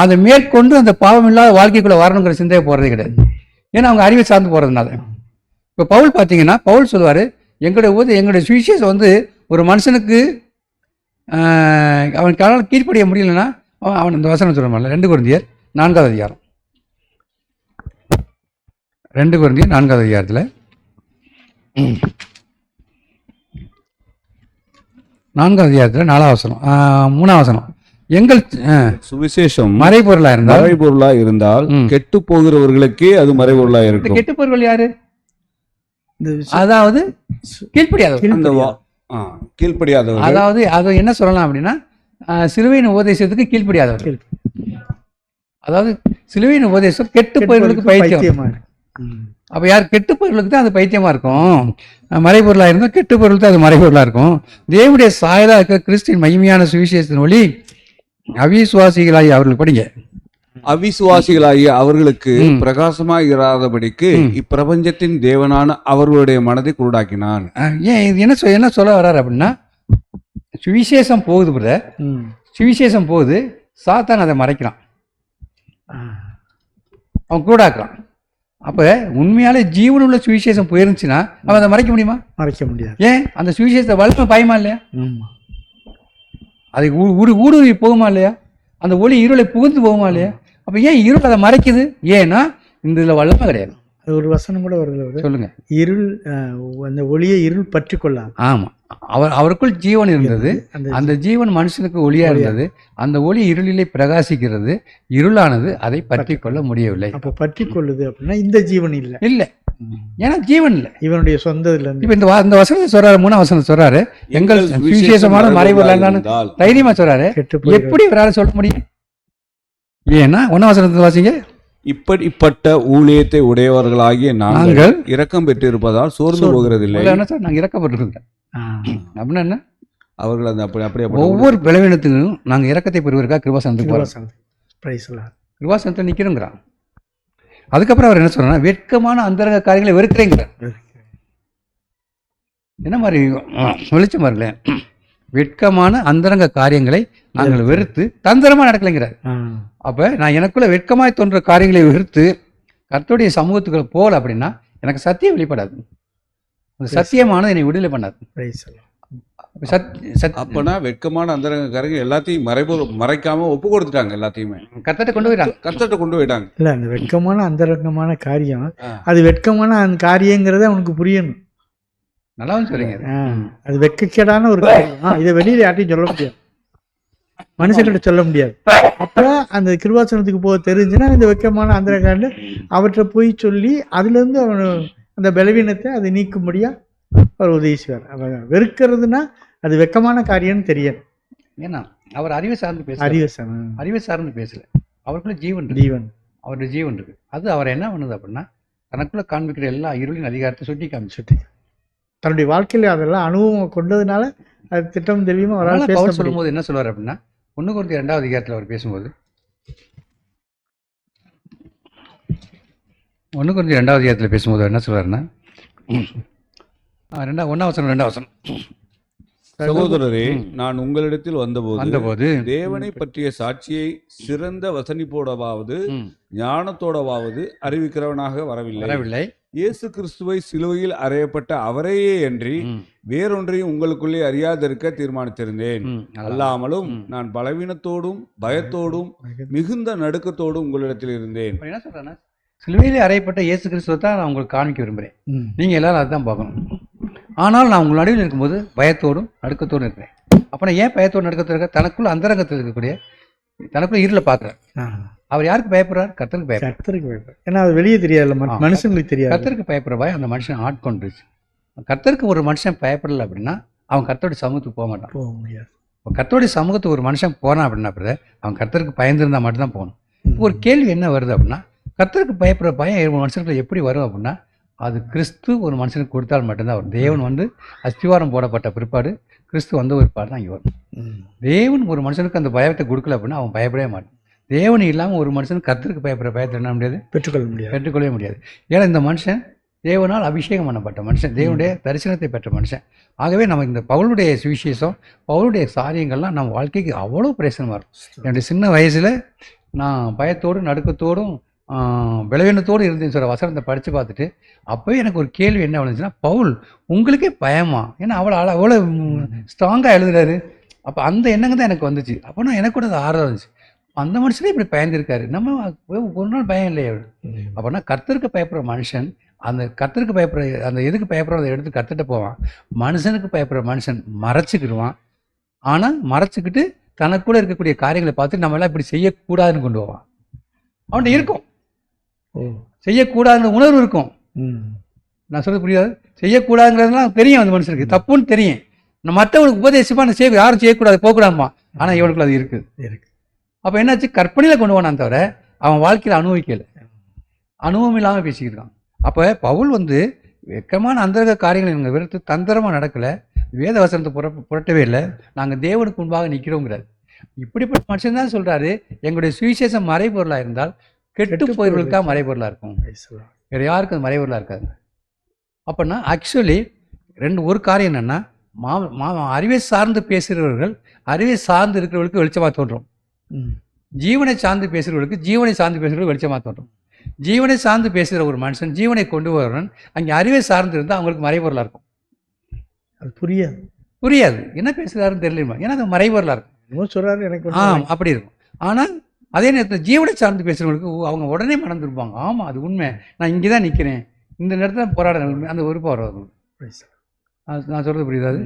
அதை மேற்கொண்டு அந்த பாவம் இல்லாத வாழ்க்கைக்குள்ளே வரணுங்கிற சிந்தையை போகிறதே கிடையாது. ஏன்னா அவங்க அறிவை சார்ந்து போகிறதுனால. இப்போ பவுல் பார்த்தீங்கன்னா, பவுல் சொல்லுவார், எங்களுடைய சுவிசேஷம் வந்து ஒரு மனுஷனுக்கு அவனுக்கு கீழ்ப்படிய முடியலன்னா அவன் இந்த வசனம் சொல்ல முடியல. 2 கொரிந்தியர் 4வது அதிகாரம், 2 கொரிந்தியர் 4வது அதிகாரத்தில் 4வது அதிகாரத்தில் 4வது வசனம் 3வது வசனம், எங்கள் சுவிசேஷம் மறைபொருளா இருந்தால் மறைபொருளா இருந்தால் கெட்டு போகிறவர்களுக்கே அது மறைபொருளா இருக்கும். கெட்டு பொருள் யாரு? அதாவது கீழ்ப்படியாதவர். கீழ்ப்படியாதவர், அதாவது அதை என்ன சொல்லலாம் அப்படின்னா சிலுவையின் உபதேசத்துக்கு கீழ்ப்படியாதவர். அதாவது சிலுவையின் உபதேசம் கெட்டு போயவர்களுக்கு பைத்தியம். அப்போ யார் கெட்டு பொருளுக்கு தான் அது பைத்தியமாக இருக்கும். மறைபொருளாக இருந்தால் கெட்டு பொருள் தான் அது மறைபொருளாக இருக்கும். தேவனுடைய சாயலாக இருக்கிற கிறிஸ்டின் மகிமையான சுவிசேஷத்தின் ஒளி அவிசுவாசிகளாகி அவர்களுக்கு படிங்க. அவிசுவாசிகளாகிய அவர்களுக்கு பிரகாசமாக இராதபடிக்கு இப்பிரபஞ்சத்தின் தேவனான அவர்களுடைய மனதை குருடாக்கினான். ஏன் இது என்ன சொல்ல வர்றாரு அப்படின்னா, சுவிசேஷம் போகுது பிரதர், சுவிசேஷம் போகுது, சாத்தான் அதை மறைக்கிறான், அவன் குருடாக்குறான். அப்போ உண்மையாலே ஜீவனுள்ள சுவிசேஷம் போயிருந்துச்சுன்னா அவன் அதை மறைக்க முடியுமா? மறைக்க முடியாது. ஏன்? அந்த சுவிசேஷத்தை வளர்மை பயமா இல்லையா? அது ஊடுருவி போகுமா இல்லையா? அந்த ஒளி இருளை புகுந்து போகுமா இல்லையா? அப்போ ஏன் இருள் அதை மறைக்குது? ஏன்னா இந்த இதில் வல்லமை கிடையாது. அது ஒரு வசனம் கூட வருது, சொல்லுங்க. இருள் அந்த ஒளியை இருள் பற்றி கொள்ளாது. ஆமாம், அவருக்குள் ஜீவன் இருந்தது, அந்த ஜீவன் மனுஷனுக்கு ஒளியா இருந்தது, அந்த ஒளி இருளிலே பிரகாசிக்கிறது, இருளானது அதை பற்றி கொள்ள முடியவில்லை. அப்போ பற்றி கொள்ளுது அப்படின்னா இந்த ஜீவன் இல்லை, ஏன்னா ஜீவன் இல்லை, இவனுடைய சொந்தத்துல இருந்து. இப்போ இந்த வசனத்தை சொல்றாரு, 3ஆம் வசனம் சொல்றாரு, எங்கள் விசேஷமான மறைபொருளான தைரியமா சொல்றாரு. எப்படி இவரால் சொல்ல முடியும்? ஏன்னா 1ஆம் வசனத்தை வாசிங்க. இப்படிப்பட்ட ஊழியத்தை உடையவர்களாகிய நாங்கள் இரக்கம் பெற்றிருப்பதால் சோர்ந்து போகிறதில்லை. நாங்கள் இரக்கப்பட்டிருக்கோம் அப்படின்னா என்ன? அவர்கள் அந்த அப்படியே ஒவ்வொரு பலவீனத்துக்கும் நாங்கள் இரக்கத்தை பெறுவதற்காக கிருபாசனத்தில் நிற்கிறோங்கிறான். அதுக்கப்புறம் அவர் என்ன சொல்றாருன்னா, வெட்கமான அந்தரங்க காரியங்களை வெறுக்கிறேங்கிறார். என்ன மாதிரி வெளிச்சம் பாருங்களேன், வெட்கமான அந்தரங்க காரியங்களை நாங்கள் வெறுத்து தந்திரமா நடக்கலைங்கிறார். அப்ப நான் எனக்குள்ள வெட்கமாய் தோன்ற காரியங்களை வெறுத்து கர்த்தருடைய சமூகத்துக்குள்ள போகல அப்படின்னா எனக்கு சத்தியம் வெளிப்படாது, அந்த சத்தியமானது என்னை விடுதலை பண்ணாது. அப்பனா வெட்கமான அந்தரங்க காரியங்கள் எல்லாத்தையும் மறைக்காம ஒப்பு கொடுத்துட்டாங்க, எல்லாத்தையுமே கர்த்தர்ட்ட கொண்டு போயிட்டாங்க. இல்ல, அந்த வெட்கமான அந்தரங்கமான காரியம், அது வெட்கமான அந்த காரியங்கிறத அவனுக்கு புரியணும். நல்லா சொல்றீங்க. அது வெட்கக்கேடான ஒரு காரியம், இதை வெளியில யார்ட்டையும் சொல்ல முடியாது, மனுஷன்கிட்ட சொல்ல முடியாது. அப்ப அந்த கிருபாசனத்துக்கு போக தெரிஞ்சுன்னா இந்த வெட்கமான அந்தரங்காண்டு அவற்றை போய் சொல்லி அதுல இருந்து அவன் அந்த பலவீனத்தை அதை நீக்கும்படியா அவர் உதவி செய்வார். அவன் வெறுக்கிறதுனா அது வெட்கமான காரியம்னு தெரியணும். ஏன்னா அவர் அறிவை சார்ந்து பேச, அறிவை சார்ந்து பேசல, அவருக்குள்ள ஜீவன் அவருடைய ஜீவன் இருக்கு. அது அவர் என்ன பண்ணுது அப்படின்னா, தனக்குள்ள காண்பிக்கிற எல்லா இருளின் அதிகாரத்தை சுட்டி காமிச்சுட்டு தன்னுடைய வாழ்க்கையில அதெல்லாம் அனுபவம் கொண்டதுனால அது திட்டம் தெரியுமா அவரால் சொல்லும்போது என்ன சொல்லுவார் அப்படின்னா, 1 கொரிந்தியர் 2வது அதிகாரத்தில் அவர் பேசும்போது, 1 கொரிந்தியர் 2வது அதிகாரத்தில் பேசும்போது என்ன சொல்றாருன்னா, 1ஆம் வசனம் சகோதரரே, நான் உங்களிடத்தில் வந்தபோது தேவனை பற்றிய சாட்சியை சிறந்த வசனிப்போடவாவது ஞானத்தோடவாவது அறிவிக்கிறவனாக வரவில்லை. இயேசு கிறிஸ்துவை சிலுவையில் அறையப்பட்ட அவரையே அன்றி வேறொன்றையும் உங்களுக்குள்ளே அறியாதிருக்க தீர்மானித்திருந்தேன். அல்லாமலும் நான் பலவீனத்தோடும் பயத்தோடும் மிகுந்த நடுக்கத்தோடும் உங்களிடத்தில் இருந்தேன். என்ன சொல்றேன்னா, சிலுவையிலே அறையப்பட்ட இயேசு கிறிஸ்துவை தான் நான் உங்களுக்கு காமிக்க விரும்புகிறேன். நீங்கள் எல்லாரும் அதுதான் பார்க்கணும். ஆனால் நான் உங்கள் நடுவில் இருக்கும்போது பயத்தோடும் நடுக்கத்தோடும் இருக்கிறேன். அப்போ நான் ஏன் பயத்தோடு நடுக்கத்தோடு இருக்க? தனக்குள்ள அந்தரங்கத்தில் இருக்கக்கூடிய தனக்குள்ள இருளை பார்க்குறேன். அவர் யாருக்கு பயப்படுறார்? கர்த்தருக்கு பயப்படுறார். ஏன்னா அது வெளியே தெரியாது, மனுஷங்களுக்கு தெரியாது. கர்த்தருக்கு பயப்படுற பயம் அந்த மனுஷன் ஆட்கொண்டுருச்சு. கர்த்தருக்கு ஒரு மனுஷன் பயப்படலை அப்படின்னா அவன் கர்த்தருடைய சமூகத்துக்கு போக மாட்டான், போக முடியாது. இப்போ கர்த்தருடைய சமூகத்துக்கு ஒரு மனுஷன் போனான் அப்படின்னா அவன் கர்த்தருக்கு பயந்துருந்தா மட்டும்தான் போகணும். ஒரு கேள்வி என்ன வருது அப்படின்னா, கர்த்தருக்கு பயப்படுற பயம் ஒரு மனுஷனுக்கு எப்படி வரும் அப்படின்னா, அது கிறிஸ்து ஒரு மனுஷனுக்கு கொடுத்தால் மட்டும்தான் வரும். தேவன் வந்து அஸ்திவாரம் போடப்பட்ட பிற்பாடு, கிறிஸ்து வந்த பிற்பாடு தான் இங்கே வரும். தேவன் ஒரு மனுஷனுக்கு அந்த பயத்தை கொடுக்கல அப்படின்னா அவன் பயப்படவே மாட்டான். தேவன் இல்லாமல் ஒரு மனுஷனுக்கு கர்த்தருக்கு பயப்படுற பயத்தை என்ன முடியாது, பெற்றுக்கொள்ளவே முடியாது. ஏன்னா இந்த மனுஷன் தேவனால் அபிஷேகம் பண்ணப்பட்ட மனுஷன், தேவனுடைய தரிசனத்தை பெற்ற மனுஷன். ஆகவே நம்ம இந்த பவுலுடைய சுவிசேஷம், பவுலுடைய காரியங்கள்லாம் நம்ம வாழ்க்கைக்கு அவ்வளோ பிரயோசனமாக இருக்கும். என்னுடைய சின்ன வயசில் நான் பயத்தோடும் நடுக்கத்தோடும் பலவீனத்தோடு இருந்தேன்னு சொல்கிற வசனத்தை படித்து பார்த்துட்டு அப்போவே எனக்கு ஒரு கேள்வி என்ன வந்துச்சுன்னா, பவுல் உங்களுக்கே பயமா? ஏன்னா அவ்வளோ ஸ்ட்ராங்காக எழுதுறாரு. அப்போ அந்த எண்ணங்க தான் எனக்கு வந்துச்சு. அப்போனா எனக்கு கூட அது ஆர்வம் இருந்துச்சு. அந்த மனுஷனே இப்படி பயந்துருக்காரு, நம்ம ஒரு நாள் பயம் இல்லையே. அப்போனா கர்த்தருக்கு பயப்படுற மனுஷன் அந்த கர்த்தருக்கு பயப்படுற அந்த எதுக்கு பயப்படுறத எடுத்து கற்றுட்டு போவான். மனுஷனுக்கு பயப்படுற மனுஷன் மறைச்சிக்கிடுவான். ஆனால் மறைச்சிக்கிட்டு தனக்குள்ளே இருக்கக்கூடிய காரியங்களை பார்த்து நம்மளாம் இப்படி செய்யக்கூடாதுன்னு கொண்டு போவான். அவன்கிட்ட இருக்கும், செய்யக்கூடாதுங்கிற உணர்வு இருக்கும். நான் சொல்றது புரியாது. செய்யக்கூடாதுங்கிறதுலாம் தெரியும் அந்த மனுஷனுக்கு, தப்புன்னு தெரியும். நான் மற்றவனுக்கு உபதேசமாக நான் செய்ய யாரும் செய்யக்கூடாது போகக்கூடாதுமா, ஆனால் இவனுக்குள்ள அது இருக்குது. அப்போ என்னாச்சு, கற்பனையில் கொண்டு போனான் தவிர அவன் வாழ்க்கையில் அனுபவிக்கலை, அனுபவம் இல்லாமல் பேசிக்கிட்டு இருக்கான். அப்போ பவுல் வந்து வெக்கமான அந்தரக காரியங்கள் எங்கள் விருத்து தந்திரமாக நடக்கலை, வேத வசனத்தை புரட்டவே இல்லை, நாங்கள் தேவனுக்கு முன்பாக நிற்கிறோங்கிறார். இப்படிப்பட்ட மனுஷன் தான் சொல்கிறாரு, எங்களுடைய சுவிசேஷம் மறைபொருளாக இருந்தால் கெட்டு போயவர்களுக்காக மறைபொருளாக இருக்கும், வேறு யாருக்கும் அது மறைபொருளாக இருக்காது. அப்படின்னா ஆக்சுவலி ஒரு காரியம் என்னென்னா, அறிவை சார்ந்து பேசுகிறவர்கள் அறிவை சார்ந்து இருக்கிறவர்களுக்கு வெளிச்சமாக தோன்றும், ஜீவனை சார்ந்து பேசுகிறவர்களுக்கு ஜீவனை சார்ந்து பேசுகிறவர்களுக்கு வெளிச்சமாக தோன்றும். ஜீவனை சார்ந்து பேசுகிற ஒரு மனுஷன், ஜீவனை கொண்டு வருவன் அங்கே அறிவை சார்ந்து இருந்தால் அவங்களுக்கு மறைபொருளாக இருக்கும். அது புரியாது என்ன பேசுகிறாருன்னு தெரியல, ஏன்னா அது மறைபொருளாக இருக்கும் சொல்கிறாரு எனக்கு. அப்படி இருக்கும். ஆனால் அதே நேரத்தில் ஜீவனை சார்ந்து பேசுகிறவங்களுக்கு அவங்க உடனே மறந்துருப்பாங்க. ஆமாம் அது உண்மை, நான் இங்கே தான் நிற்கிறேன், இந்த நேரத்தில் போராட அந்த விருப்பம் வரும். நான் சொல்கிறது புரியுது.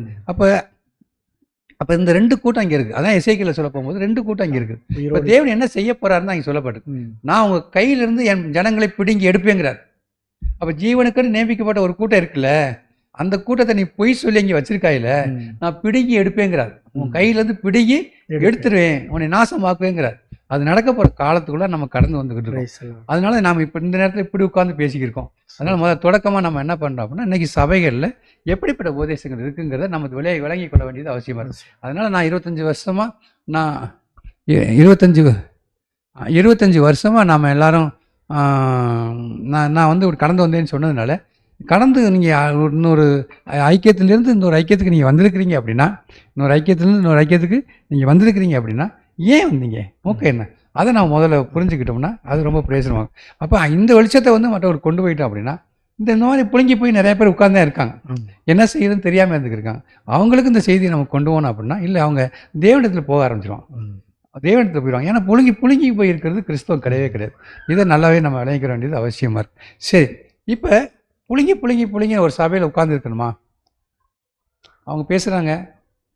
அப்போ இந்த 2 கூட்டம் அங்கே இருக்குது. அதான் எசேக்கியேல் சொல்ல போகும்போது 2 கூட்டம் அங்கே இருக்குது. இப்போ தேவன் என்ன செய்ய போகிறாருன்னு தான் இங்கே சொல்லப்பட்டிருக்கு. நான் உங்கள் கையிலிருந்து என் ஜனங்களை பிடுங்கி எடுப்பேங்கிறார். அப்போ ஜீவனுக்குன்னு நியமிக்கப்பட்ட ஒரு கூட்டம் இருக்குல்ல, அந்த கூட்டத்தை நீ பொய் சொல்லி இங்கே வச்சிருக்காயில, நான் பிடுங்கி எடுப்பேங்கிறார். உன் கையிலேருந்து பிடுங்கி எடுத்துருவேன், உன்னை நாசமாக்குவேங்கிறார். அது நடக்க போகிற காலத்துக்குள்ளே நம்ம கடந்து வந்துக்கிட்டு இருக்கோம். அதனால நாம் இப்போ இந்த நேரத்தில் இப்படி உட்காந்து பேசிக்கிருக்கோம். அதனால் முதல்ல தொடக்கமாக நம்ம என்ன பண்ணுறோம் அப்படின்னா, இன்றைக்கி சபைகளில் எப்படிப்பட்ட உபதேசங்கள் இருக்குங்கிறத நம்ம விளங்கி கொள்ள வேண்டியது அவசியமாக இருக்குது. அதனால் நான் 25 வருஷமாக நான் 25 வருஷமாக நாம் எல்லோரும் நான் வந்து ஒரு கடந்து வந்தேன்னு சொன்னதுனால, கடந்து நீங்கள் இன்னொரு ஐக்கியத்திலேருந்து இன்னொரு ஐக்கியத்துக்கு நீங்கள் வந்திருக்கிறீங்க அப்படின்னா, இன்னொரு ஐக்கியத்துலேருந்து இன்னொரு ஐக்கியத்துக்கு நீங்கள் வந்திருக்கிறீங்க அப்படின்னா ஏன் வந்தீங்க, ஓகே என்ன, அதை நான் முதல்ல புரிஞ்சுக்கிட்டோம்னா அது ரொம்ப பிரயோஜனமாகும். அப்போ இந்த வெளிச்சத்தை வந்து மற்றவர் கொண்டு போயிட்டோம் அப்படின்னா, இந்த மாதிரி புழுங்கி போய் நிறைய பேர் உட்கார்ந்து தான் இருக்காங்க, என்ன செய்யுதுன்னு தெரியாமல் இருந்துருக்காங்க. அவங்களுக்கு இந்த செய்தியை நம்ம கொண்டு போனோம் அப்படின்னா, இல்லை அவங்க தேவனிடத்தில் போக ஆரம்பிச்சிடுவாங்க, தேவனிடத்தில் போயிடுவாங்க. ஏன்னா புழுங்கி போய் இருக்கிறது கிறிஸ்தவம் கிடையவே கிடையாது. இதை நல்லாவே நம்ம விளங்கிக்க வேண்டியது அவசியமாக இருக்குது. சரி, இப்போ புழுங்கி ஒரு சபையில் உட்காந்துருக்கணுமா? அவங்க பேசுகிறாங்க,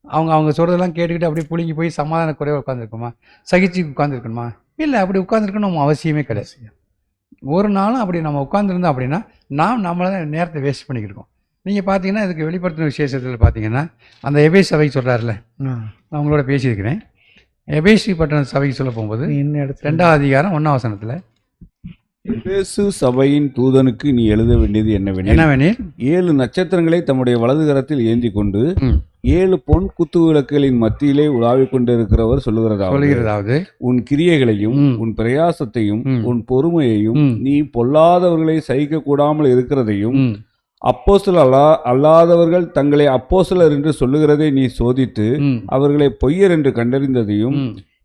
அவங்க சொல்கிறதெல்லாம் கேட்டுக்கிட்டு அப்படியே புழுங்கி போய் சமாதான குறைவாக உட்காந்துருக்கணுமா? சகிச்சு உட்காந்துருக்கணுமா? இல்லை, அப்படி உட்காந்துருக்கணும் நம்ம அவசியமே கிடையாது. ஒரு நாளும் அப்படி நம்ம உட்காந்துருந்தோம் அப்படின்னா நம்மளை தான் நேரத்தை வேஸ்ட் பண்ணிக்கிருக்கோம். நீங்கள் பார்த்தீங்கன்னா இதுக்கு வெளிப்படுத்தின விசேஷத்தில் பார்த்தீங்கன்னா, அந்த எபேசு சபைக்கு சொல்கிறாருல, நான் உங்களோட பேசியிருக்கிறேன். எபேசு பட்டண சபைக்கு சொல்ல போகும்போது 2ஆம் அதிகாரம் 1ஆம் வசனத்தில், எபேசு சபையின் தூதனுக்கு நீ எழுத வேண்டியது என்னவெனில் 7 நட்சத்திரங்களை தம்முடைய வலது கரத்தில் ஏந்தி கொண்டு 7 பொன் குத்து விளக்குகளின் மத்தியிலே உலாவிக் கொண்டிருக்கிறவர் சொல்லுகிறதாவது, உன் கிரியைகளையும் உன் பிரயாசத்தையும் உன் பொறுமையையும் நீ பொல்லாதவர்களை சகிக்க கூடாமல் இருக்கிறதையும் அப்போஸ்தலர் அல்லாதவர்கள் தங்களை அப்போஸ்தலர் என்று சொல்லுகிறதை நீ சோதித்து அவர்களை பொய்யர் என்று கண்டறிந்ததையும்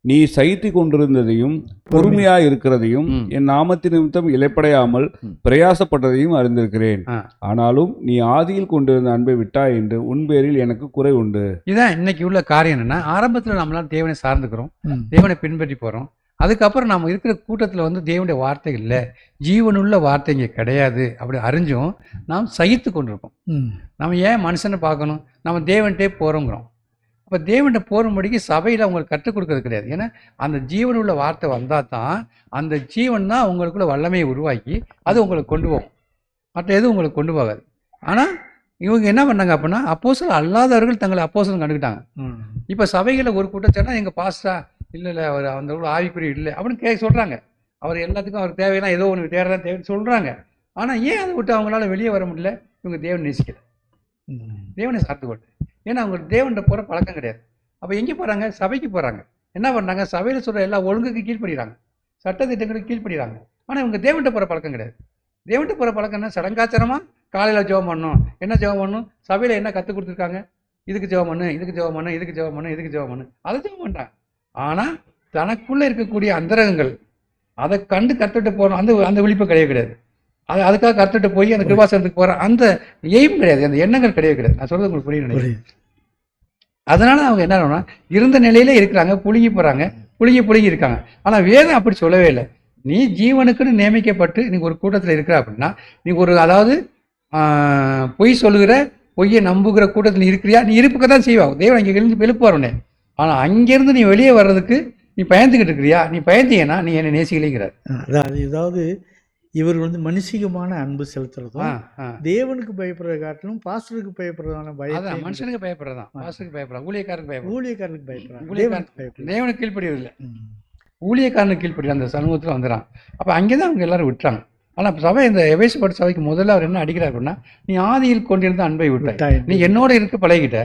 நீ சகித்து கொண்டிருந்ததையும் பொறுமையாய் இருக்கிறதையும் என் நாமத்தின் நிமித்தம் இலைப்படையாமல் பிரயாசப்பட்டதையும் அறிந்திருக்கிறேன். ஆனாலும் நீ ஆதியில் கொண்டிருந்த அன்பை விட்டாய் என்று உன் பேரில் எனக்கு குறை உண்டு. இதான் இன்னைக்கு உள்ள காரியம். என்னன்னா, ஆரம்பத்தில் நம்மளாம் தேவனை சார்ந்துக்கிறோம், தேவனை பின்பற்றி போகிறோம். அதுக்கப்புறம் நம்ம இருக்கிற கூட்டத்தில் வந்து தேவனுடைய வார்த்தைகள் இல்லை, ஜீவனுள்ள வார்த்தை இங்கே கிடையாது அப்படி அறிஞ்சும் நாம் சகித்து கொண்டிருக்கோம். நம்ம ஏன் மனுஷனை பார்க்கணும், நம்ம தேவன்கிட்டே போகிறோங்கிறோம். அப்போ தேவன்கிட்ட போகும்படிக்கு சபையில் அவங்களுக்கு கற்றுக் கொடுக்கறது கிடையாது. ஏன்னா அந்த ஜீவனுள்ள வார்த்தை வந்தால் தான் அந்த ஜீவன் தான் உங்களுக்குள்ள வல்லமையை உருவாக்கி அது உங்களுக்கு கொண்டு போகும், மற்ற எதுவும் உங்களுக்கு கொண்டு போகாது. ஆனால் இவங்க என்ன பண்ணாங்க அப்படின்னா, அப்போஸ்தலர் அல்லாதவர்கள் தங்களை அப்போஸ்தலன் கண்டுக்கிட்டாங்க. இப்போ சபைகளில் ஒரு கூட்டம் சொன்னால் எங்கள் பாஸ்டா இல்லை அவர் அந்த ஆவிக்குரிய இல்லை அப்படின்னு சொல்கிறாங்க. அவர் எல்லாத்துக்கும் அவர் தேவையெல்லாம் ஏதோ ஒன்று தேவைதான் தேவைன்னு சொல்கிறாங்க. ஆனால் ஏன் அதை விட்டு அவங்களால வெளியே வர முடியல? இவங்க தேவன் நேசிக்கல, தேவனை சார்ந்து கொண்டு. ஏன்னா அவங்க தேவன்கிட்ட போகிற பழக்கம் கிடையாது. அப்போ எங்கே போகிறாங்க? சபைக்கு போகிறாங்க. என்ன பண்ணுறாங்க? சபையில் சொல்கிற எல்லா ஒழுங்குக்கு கீழ்ப்படுகிறாங்க, சட்டத்திட்டங்களுக்கு கீழ்ப்படுகிறாங்க. ஆனால் இவங்க தேவன்கிட்ட போகிற பழக்கம் கிடையாது. தேவன்கிட்ட போகிற பழக்கம் என்ன? சடங்காச்சாரமாக காலையில் ஜெபம் பண்ணணும். என்ன ஜெபம் பண்ணணும்? சபையில் என்ன கற்றுக் கொடுத்துருக்காங்க? இதுக்கு ஜெபம் பண்ணு, இதுக்கு ஜெபம் பண்ணு, இதுக்கு ஜெபம் பண்ணு, இதுக்கு ஜெபம் பண்ணு, அதை ஜெபம் பண்ணுறாங்க. ஆனால் தனக்குள்ளே இருக்கக்கூடிய அந்தரகங்கள் அதை கண்டு கற்றுட்டு போகணும், அந்த விழிப்பு கிடையாது. அதுக்காக கற்றுட்டு போய் அந்த கிருபாசனத்துக்கு போகிற அந்த எய்ம் கிடையாது, அந்த எண்ணங்கள் கிடையாது. நான் சொல்கிறது உங்களுக்கு புரியும். அதனால அவங்க என்ன ஆகணும்னா, இருந்த நிலையில இருக்கிறாங்க, புழுங்கி போகிறாங்க, புழுங்கி இருக்காங்க. ஆனால் வேதம் அப்படி சொல்லவே இல்லை. நீ ஜீவனுக்குன்னு நியமிக்கப்பட்டு நீ ஒரு கூட்டத்தில் இருக்கிற அப்படின்னா, நீ ஒரு அதாவது பொய் சொல்லுகிற, பொய்யை நம்புகிற கூட்டத்தில் இருக்கிறியா? நீ இருப்புக்க தான் செய்வா. தேவன் அங்கே எழுப்புவார் உடனே. ஆனால் அங்கேருந்து நீ வெளியே வர்றதுக்கு நீ பயந்துக்கிட்டு இருக்கிறியா? நீ பயந்தீங்கன்னா நீ என்னை நேசிக்கலைங்கிறார். அதாவது இவர் மனுஷிகமான அன்பு செலுத்துறதும் தேவனுக்கு பயப்படுறத காட்டிலும் பாஸ்டருக்கு பயப்படுறதான பயம். மனுஷனுக்கு பயப்படுறதான், பாஸ்டருக்கு பயப்படுறான், ஊழியக்காரனுக்கு பயப்படுறான், தேவனுக்கு கீழ்ப்படியதில்லை, ஊழியக்காரனுக்கு கீழ்ப்படி அந்த சமூகத்தில் வந்துடுறான். அப்போ அங்கே தான் அவங்க எல்லாரும் விட்டுறாங்க. ஆனால் சபை, இந்த எபேசுப்பட்ட சபைக்கு முதல்ல அவர் என்ன அடிக்கிறார் அப்படின்னா, நீ ஆதியில் கொண்டிருந்த அன்பை விட்டாய், நீ என்னோட இருக்க பழகிட்ட.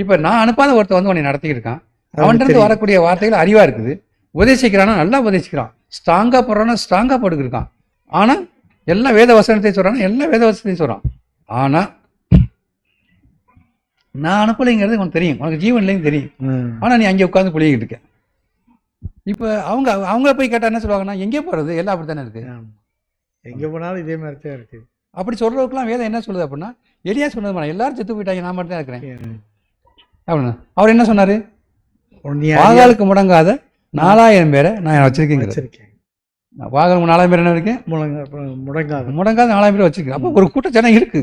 இப்போ நான் அனுப்பாத ஒருத்தர் உன்னை நடத்திக்கிட்டு இருக்கான். அவன்கிட்ட வரக்கூடிய வார்த்தைகள் அறிவாக இருக்குது, உபதேசிக்கிறானா நல்லா உபதேசிக்கிறான், ஸ்ட்ராங்காக போடுறானா ஸ்ட்ராங்காக படுக்கிருக்கான். ஆனால் எல்லாம் வேத வசனத்தை சொல்கிறானா எல்லா வேத வசனத்தையும் சொல்கிறான். ஆனால் நான் அனுப்பலைங்கிறது உனக்கு தெரியும், உனக்கு ஜீவன்லையும் தெரியும். ஆனால் நீ அங்கே உட்காந்து புளிக்கிட்டு இருக்க. இப்போ அவங்க போய் கேட்டால் என்ன சொல்லுவாங்கன்னா, எங்கே போகிறது, எல்லாம் அப்படி தானே இருக்குது, எங்கே போனாலும் இதே மாதிரி தான் இருக்குது. அப்படி சொல்கிறதுக்குலாம் வேதம் என்ன சொல்லுது அப்படின்னா, எலியா சொன்னது எல்லாரும் செத்து போயிட்டாங்க, நான் மட்டும் தான் இருக்கிறேன் அப்படின்னு. அவர் என்ன சொன்னார்? பாகாலுக்கு முடங்காத 4000 பேரை நான் வச்சிருக்கேன். பாகாலுக்கு 4000 பேர் என்ன இருக்கேன்? முடங்காத 4000 பேர் வச்சிருக்கேன். அப்போ ஒரு கூட்ட ஜனம் இருக்கு.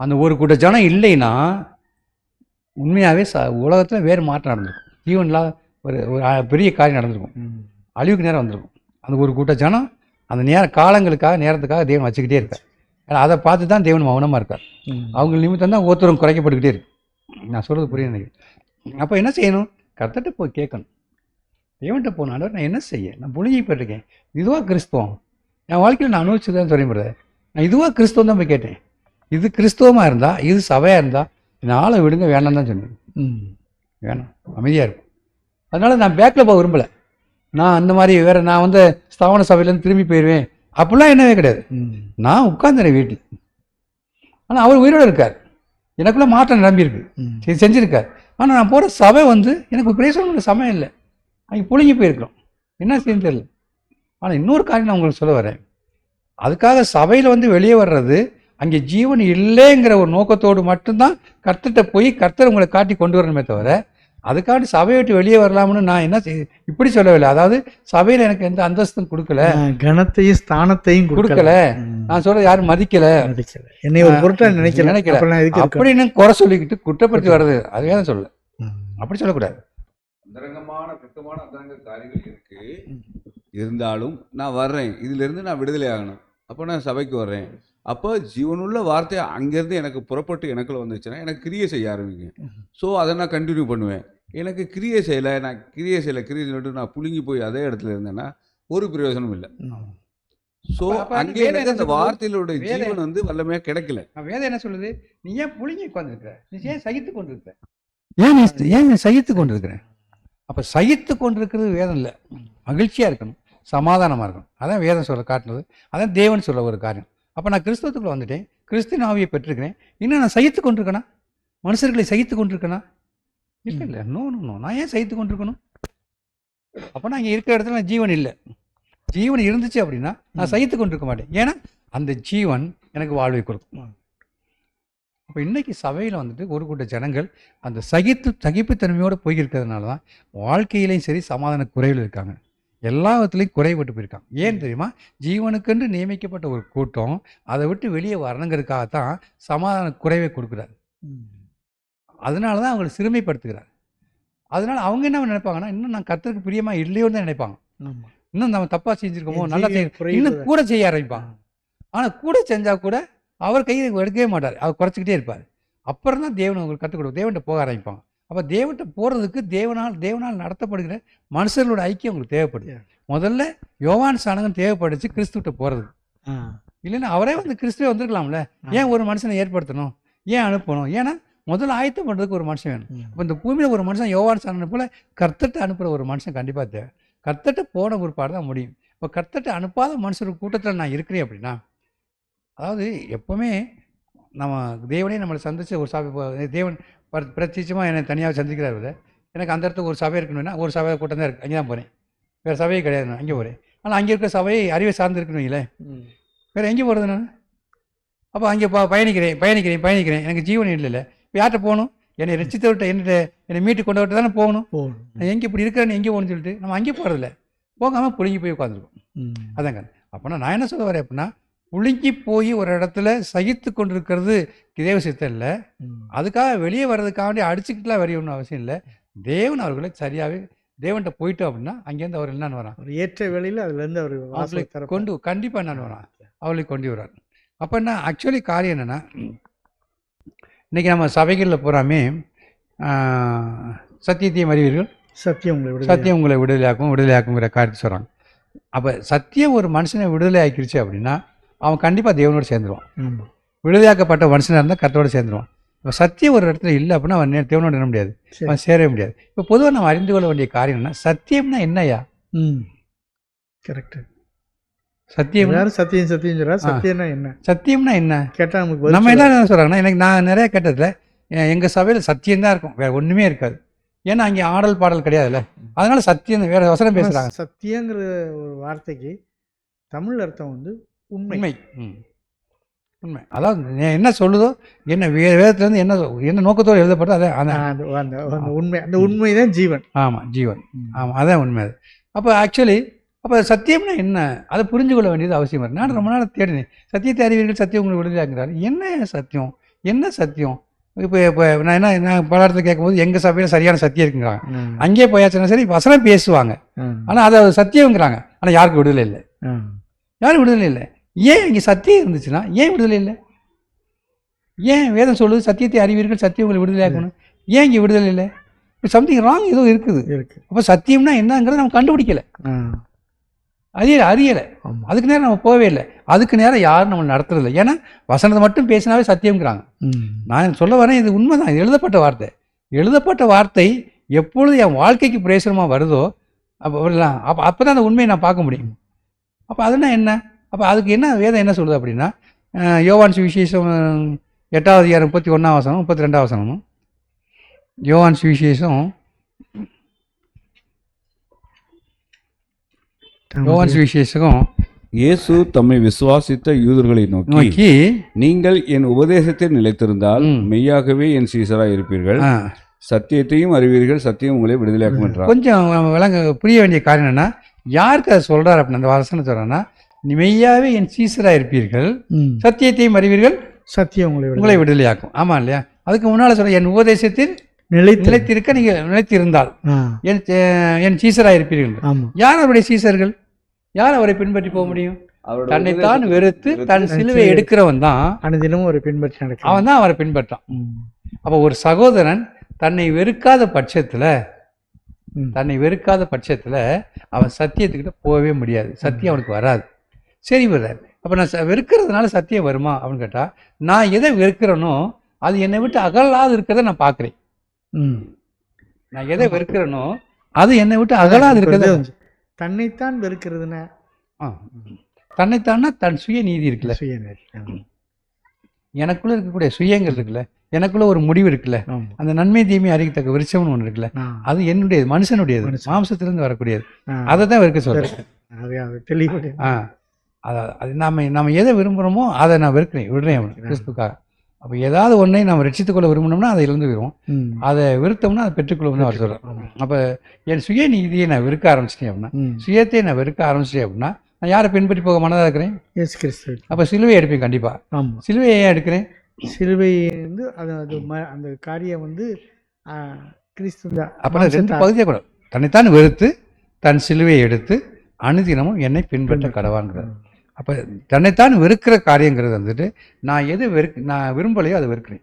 அந்த ஒரு கூட்ட ஜனம் இல்லைன்னா உண்மையாகவே உலகத்தில் வேறு மாற்றம் நடந்திருக்கும், ஜீவனில் ஒரு பெரிய காரியம் நடந்திருக்கும், அழிவுக்கு நேரம் வந்திருக்கும். அந்த ஒரு கூட்ட ஜனம் அந்த காலங்களுக்காக நேரத்துக்காக தேவன் வச்சுக்கிட்டே இருக்கார். ஏன்னா அதை பார்த்து தான் தேவன் மௌனமாக இருக்கார். அவங்க நிமித்தம் தான் ஒருத்தரும் குறைக்கப்பட்டுக்கிட்டே இருக்கு. நான் சொல்கிறது புரியுது. அப்போ என்ன செய்யணும்? கர்த்தர்ட்ட போய் கேட்கணும். தேவன்கிட்ட போனாலும் நான் என்ன செய்ய? நான் புழுங்கி போயிருக்கேன், இதுவாக கிறிஸ்துவம் என் வாழ்க்கையில் நான் அனுபவிச்சுதான் சொல்லிடுறேன். நான் இதுவாக கிறிஸ்துவம் தான் போய் கேட்டேன். இது கிறிஸ்துவமாக இருந்தால், இது சபையாக இருந்தால் என்னை ஆளை விடுங்க, வேணாம் தான் சொன்னேன். வேணாம், அமைதியாக இருக்கும். அதனால் நான் பேக்கில் போக விரும்பலை. நான் அந்த மாதிரி நான் ஸ்தாபன சபையிலேருந்து திரும்பி போயிடுவேன் அப்படிலாம் என்னவே கிடையாது. நான் உட்காந்துறேன் வீட்டில். ஆனால் அவர் உயிரோடு இருக்கார், எனக்குள்ளே மாற்றம் நிரம்பியிருக்கு, செஞ்சுருக்கார். ஆனால் நான் போகிற சபை எனக்கு பிரேசனோட சமயம் இல்லை, அங்கே புழுங்கி போயிருக்கிறோம், என்ன செய்யணும் தெரியல. ஆனால் இன்னொரு காரியம் நான் உங்களுக்கு சொல்ல வரேன். அதுக்காக சபையில் வெளியே வர்றது, அங்கே ஜீவன் இல்லைங்கிற ஒரு நோக்கத்தோடு மட்டும்தான் கர்த்தர்கிட்ட போய் கர்த்தர் உங்களை காட்டி கொண்டு வரணுமே தவிர, அதுக்காண்டி சபையை விட்டு வெளியே வரலாம்னு நான் என்ன இப்படி சொல்லவில்லை. அதாவது சபையில் எனக்கு எந்த அந்தஸ்தும் கொடுக்கல, கனத்தையும் ஸ்தானத்தையும் கொடுக்கல, நான் சொல்றது யாரும் மதிக்கல, என்னை ஒரு பொருட்டா நினைக்கல அப்படின்னு குறை சொல்லிக்கிட்டு குற்றப்படுத்தி வர்றது, அதுவே தான் சொல்ல. அப்படி சொல்லக்கூடாது. அந்தரங்கமான சுத்தமான அந்தரங்க காரியங்கள் இருக்கு, இருந்தாலும் நான் வர்றேன், இதுல இருந்து நான் விடுதலை ஆகணும், அப்போ நான் சபைக்கு வர்றேன். அப்போ ஜீவனுள்ள வார்த்தை அங்கேருந்து எனக்கு புறப்பட்டு எனக்குள்ள வந்துச்சுன்னா எனக்கு கிரியை செய்ய ஆரம்பிங்க. ஸோ அதை நான் கண்டினியூ பண்ணுவேன். எனக்கு கிரியை செய்யலை, நான் கிரியை சொல்லிட்டு நான் புழுங்கி போய் அதே இடத்துல இருந்தேன்னா ஒரு பிரயோஜனம் இல்லை. ஸோ அங்கே அந்த வார்த்தையிலுடைய ஜீவன் வல்லமையாக கிடைக்கல. வேதம் என்ன சொல்லுது? நீ ஏன் புழுங்கி உட்காந்துருக்க? நீ ஏன் சகித்து கொண்டிருக்க? ஏன் நீ சகித்து கொண்டிருக்கிறேன்? அப்போ சகித்து கொண்டிருக்கிறது வேதம் இல்லை. மகிழ்ச்சியாக இருக்கணும், சமாதானமாக இருக்கணும். அதான் வேதம் சொல்ல காட்டுனது, அதான் தேவன் சொல்ல ஒரு காரியம். அப்போ நான் கிறிஸ்தவத்துக்குள்ள வந்துட்டேன், கிறிஸ்தின் ஆவியை பெற்றிருக்கிறேன், இன்னும் நான் சகித்து கொண்டிருக்கேனா? மனுஷர்களை சகித்து கொண்டிருக்கேனா? இல்லை. நோ, நான் ஏன் சகித்து கொண்டிருக்கணும்? அப்போ நான் இங்கே இருக்கிற இடத்துல நான் ஜீவன் இல்லை. ஜீவன் இருந்துச்சு அப்படின்னா நான் சகித்து கொண்டிருக்க மாட்டேன். ஏன்னா அந்த ஜீவன் எனக்கு வாழ்வை கொடுக்கும். அப்போ இன்றைக்கி சபையில் ஒரு கூட்ட ஜனங்கள் அந்த சகிப்புத்தன்மையோடு போயிருக்கிறதுனால தான் வாழ்க்கையிலையும் சரி சமாதான குறைவில் இருக்காங்க, எல்லா விதத்துலையும் குறைபட்டு போயிருக்காங்க. ஏன் தெரியுமா? ஜீவனுக்கென்று நியமிக்கப்பட்ட ஒரு கூட்டம் அதை விட்டு வெளியே வரணுங்கிறதுக்காகத்தான் சமாதான குறைவை கொடுக்குறாரு. அதனால தான் அவங்களை சிறுமைப்படுத்துகிறார். அதனால அவங்க என்ன நினைப்பாங்கன்னா, இன்னும் நான் கர்த்தருக்கு பிரியமாக இல்லையோன்னு தான் நினைப்பாங்க. இன்னும் நம்ம தப்பாக செஞ்சுருக்கோமோ, நல்லா இன்னும் கூட செய்ய ஆரம்பிப்பாங்க. ஆனால் கூட செஞ்சால் கூட அவர் கையை எடுக்கவே மாட்டார், அவர் குறைச்சிக்கிட்டே இருப்பார். அப்புறம் தான் தேவன் அவங்களுக்கு கற்றுக் கொடுக்கும், தேவன்கிட்ட போக ஆரம்பிப்பாங்க. அப்போ தேவன்கிட்ட போகிறதுக்கு தேவனால் நடத்தப்படுகிற மனுஷர்களோட ஐக்கியம் உங்களுக்கு தேவைப்படுது. முதல்ல யோவான் ஸ்நானகம் தேவைப்படுச்சு கிறிஸ்துவிட்ட போகிறது. ஆ. இல்லைன்னா அவரே வந்து கிறிஸ்துவே வந்திருக்கலாம்ல. ஏன் ஒரு மனுஷனை ஏற்படுத்தணும், ஏன் அனுப்பணும்? ஏன்னா முதல்ல ஆயத்தம் பண்ணுறதுக்கு ஒரு மனுஷன் வேணும். இப்போ இந்த பூமியில் ஒரு மனுஷன் யோவான் ஸ்நானம் போல் கர்த்தர்ட்ட அனுப்புகிற ஒரு மனுஷன் கண்டிப்பாக தேவை. கர்த்தர்ட்ட போன ஒரு தான் முடியும். இப்போ கர்த்தர்ட்ட அனுப்பாத மனுஷர் கூட்டத்தில் நான் இருக்கிறேன் அப்படின்னா, அதாவது எப்போவுமே நம்ம தேவனே நம்மளை சந்திச்சு ஒரு சபை, தேவன் பிரத்யட்சமாக என்னை தனியாக சந்திக்கிறார் விட, எனக்கு அந்த இடத்துக்கு ஒரு சபை இருக்கணும்னா ஒரு சபை கூட்டம் தான் இருக்குது, அங்கே தான் போகிறேன். வேறு சபையே கிடையாது, நான் அங்கே போகிறேன். ஆனால் அங்கே இருக்கிற சபையை அறிவை சார்ந்து இருக்கணும் இல்லை, வேறு எங்கே போகிறது நான்? அப்போ அங்கே பயணிக்கிறேன் எனக்கு ஜீவன் இல்லைல்ல. இப்போ யார்கிட்ட போகணும்? என்னை ரசித்தவர்கிட்ட, என்னை மீட்டு கொண்டவர்கிட்ட தானே போகணும். நான் எங்கே இப்படி இருக்கிறேன்னு எங்கே போகணும்னு சொல்லிட்டு நம்ம அங்கே போகிறதில்ல, போகாமல் புழுங்கி போய் உட்காந்துருக்கோம். அதாங்க. அப்போனா நான் என்ன சொல்ல வரேன் அப்படின்னா, புழுங்கி போய் ஒரு இடத்துல சகித்து கொண்டிருக்கிறது தேவ சித்தம் இல்லை. அதுக்காக வெளியே வர்றதுக்காண்டி அடிச்சுக்கிட்டுலாம் வரைய ஒன்றும் அவசியம் இல்லை. தேவன் அவர்களை சரியாகவே தேவன்கிட்ட போயிட்டோம் அப்படின்னா அங்கேருந்து அவர் என்னன்னு வரான், ஒரு ஏற்ற வேளையில் அதுலேருந்து அவர் அவர்களை கொண்டு கண்டிப்பாக என்னன்னு வரான், அவர்களை கொண்டு வரார். அப்போ என்ன ஆக்சுவலி காரியம் என்னென்னா, இன்றைக்கி நம்ம சபைகளில் பூராமே சத்தியத்தையும் அறிவீர்கள், சத்தியம் உங்களை விடுதலையாக்குங்கிற காரியத்தை சொல்கிறாங்க. அப்போ சத்தியம் ஒரு மனுஷனை விடுதலை ஆக்கிருச்சு அப்படின்னா அவன் கண்டிப்பாக தேவனோடு சேர்ந்துருவான். விடுதலையாக்கப்பட்ட மனுஷனாக இருந்தால் கர்த்தரோடு சேர்ந்துருவான். இப்போ சத்தியம் ஒரு இடத்துல இல்லை அப்படின்னா அவன் தேவனோடு என்ன முடியாது, அவன் சேரவே முடியாது. இப்போ பொதுவாக நம்ம அறிந்து கொள்ள வேண்டிய காரியம் என்ன, சத்தியம்னா என்னையா? கரெக்டு. சத்தியம் சத்தியம்னா என்ன, சத்தியம்னா என்ன கேட்டால் நமக்கு நம்ம என்ன சொல்கிறாங்கன்னா, எனக்கு நான் நிறைய கேட்டதில் எங்கள் சபையில் சத்தியம்தான் இருக்கும், வேறு ஒன்றுமே இருக்காது. ஏன்னா அங்கே ஆடல் பாடல் கிடையாதுல்ல, அதனால சத்தியம் வேறு வசனம் பேசுகிறாங்க. சத்தியங்கிற ஒரு வார்த்தைக்கு தமிழ் அர்த்தம் வந்து உண்மை. உண்மை. அதாவது என்ன சொல்லுதோ, என்ன வேதத்துலேருந்து என்ன நோக்கத்தோடு எழுதப்பட்டோ அதை அந்த உண்மை, அந்த உண்மை தான் ஜீவன். ஆமாம், ஜீவன். ஆமாம், அதான் உண்மை. அது அப்போ ஆக்சுவலி அப்போ சத்தியம்னா என்ன, அதை புரிஞ்சு கொள்ள வேண்டியது அவசியம் இருக்குது. நான் ரொம்ப நாள் தேடினேன், சத்தியத்தை அறிவீர்கள் சத்தியம் உங்களுக்கு விடுதலையாக்குறாரு. என்ன சத்தியம், என்ன சத்தியம்? இப்போ நான் பல இடத்துல கேட்கும்போது எங்கள் சபையில் சரியான சத்தியம் இருக்குங்கிறாங்க. அங்கேயே போயாச்சுன்னா சரி வசனம் பேசுவாங்க, ஆனால் அதை சத்தியங்கிறாங்க. ஆனால் யாருக்கு விடுதலை இல்லை, யாரும் விடுதலை இல்லை. ஏன் இங்கே சத்தியம் இருந்துச்சுன்னா ஏன் விடுதலை இல்லை? ஏன் வேதம் சொல்லுது சத்தியத்தை அறிவீர்கள் சத்தியம் உங்களை விடுதலையாக்கணும், ஏன் இங்கே விடுதலை இல்லை? சம்திங் ராங் ஏதோ இருக்குது. அப்போ சத்தியம்னா என்னங்கிறத நம்ம கண்டுபிடிக்கலை, அறியலை. அதுக்கு நேரம் நம்ம போகவே இல்லை, அதுக்கு நேரம் யாரும் நம்ம நடத்துறதில்லை. ஏன்னா வசனத்தை மட்டும் பேசினாவே சத்தியம்ங்கிறாங்க. நான் சொல்ல வரேன், இது உண்மைதான், இது எழுதப்பட்ட வார்த்தை. எழுதப்பட்ட வார்த்தை எப்பொழுது என் வாழ்க்கைக்கு பிரயோசனமாக வருதோ அப்போ தான் அந்த உண்மையை நான் பார்க்க முடியும். அப்போ அதுனா என்ன? அப்போ அதுக்கு என்ன வேதம் என்ன சொல்லுது அப்படின்னா, யோவான் சுவிசேஷம் 8வது அதிகாரம் 31ஆம் வசனம் 32ஆம் வசனமும், யோவான் சுவிசேஷம் இயேசு தம்மை விசுவாசித்த யூதர்களை நோக்கி, நீங்கள் என் உபதேசத்தில் நிலைத்திருந்தால் மெய்யாகவே என் சீசராய் இருப்பீர்கள், சத்தியத்தையும் அறிவீர்கள், சத்தியம் உங்களை விடுதலையாக்கும் என்றார். கொஞ்சம் விளங்க புரிய வேண்டிய காரணம் என்னன்னா, யாருக்கு அதை சொல்றாரு அப்படின்னா, அந்த வசனம் சொல்றேன்னா, மெய்யாவே என் சீசராக இருப்பீர்கள், சத்தியத்தையும் அறிவீர்கள், சத்தியம் உங்களை விடுதலையாக்கும். ஆமா இல்லையா? அதுக்கு முன்னால் சொல்ற, என் உபதேசத்தில் நிலைத்திருக்க நீங்கள் நிலைத்திருந்தால் என் சீசராக இருப்பீர்கள். யார் அவருடைய சீசர்கள்? யார் அவரை பின்பற்றி போக முடியும்? தன்னைத்தான் வெறுத்து தன் சிலுவை எடுக்கிறவன் தான் அனுதினமும் ஒரு பின்பற்றி நடக்க, அவன் தான் அவரை பின்பற்றான். அப்போ ஒரு சகோதரன் தன்னை வெறுக்காத பட்சத்தில் அவன் சத்தியத்துக்கிட்ட போகவே முடியாது, சத்தியம் அவனுக்கு வராது. சரி பிரதர், அப்போ நான் வெறுக்கிறதுனால சத்தியம் வருமா அப்படின்னு கேட்டால், நான் எதை வெறுக்கிறேனோ அது என்னை விட்டு அகலாது இருக்கிறத நான் பார்க்குறேன். நான் எதை வெறுக்கிறேனோ அது என்னை விட்டு அகலாது இருக்கிறத. தன்னைத்தான் வெறுக்கிறதுனா தன்னைத்தான்னா தன் சுய நீதி இருக்குல்ல, எனக்குள்ள இருக்கக்கூடிய சுயங்கள் இருக்குல்ல, எனக்குள்ள ஒரு முடிவு இருக்குல்ல, அந்த நன்மை தீமை அறிக்கத்தக்க விருட்சம்னு ஒன்று இருக்குல்ல, அது என்னுடையது, மனுஷனுடையது, மாம்சத்திலிருந்து வரக்கூடியது. அதை தான் வெறுக்க சொல்றேன். அது நம்ம எதை விரும்புகிறோமோ அதை நான் விடுறேன் அவனுக்கு கிறிஸ்துக்காக. அப்போ ஏதாவது ஒன்றை நம்ம ரட்சித்துக்கொள்ள விரும்பினோம்னா அதை இழந்து விடுவோம், அதை வெறுத்தோம்னா அதை பெற்றுக்கொள்வோம்னு அவர் சொல்கிறேன். அப்போ என் சுய நீதியை நான் வெறுக்க ஆரம்பிச்சிட்டேன் அப்படின்னா, சுயத்தை நான் வெறுக்க ஆரம்பிச்சிட்டேன் அப்படின்னா, நான் யாரை பின்பற்றி போக மனதாக இருக்கிறேன்? இயேசு கிறிஸ்து. அப்போ சிலுவையை எடுப்பேன் கண்டிப்பாக. ஆமாம், சிலுவையை ஏன் எடுக்கிறேன்? சிலுவை வந்து அந்த காரியம் வந்து கிறிஸ்து தான். அப்போ 2 பகுதியாக கூட, தன்னைத்தான் வெறுத்து தன் சிலுவையை எடுத்து அனுதினமும் என்னை பின்பற்ற கடவாங்கிறார். அப்போ தன்னைத்தான் வெறுக்கிற காரியங்கிறது வந்துட்டு, நான் எதை நான் விரும்பலையோ அதை வெறுக்கிறேன்.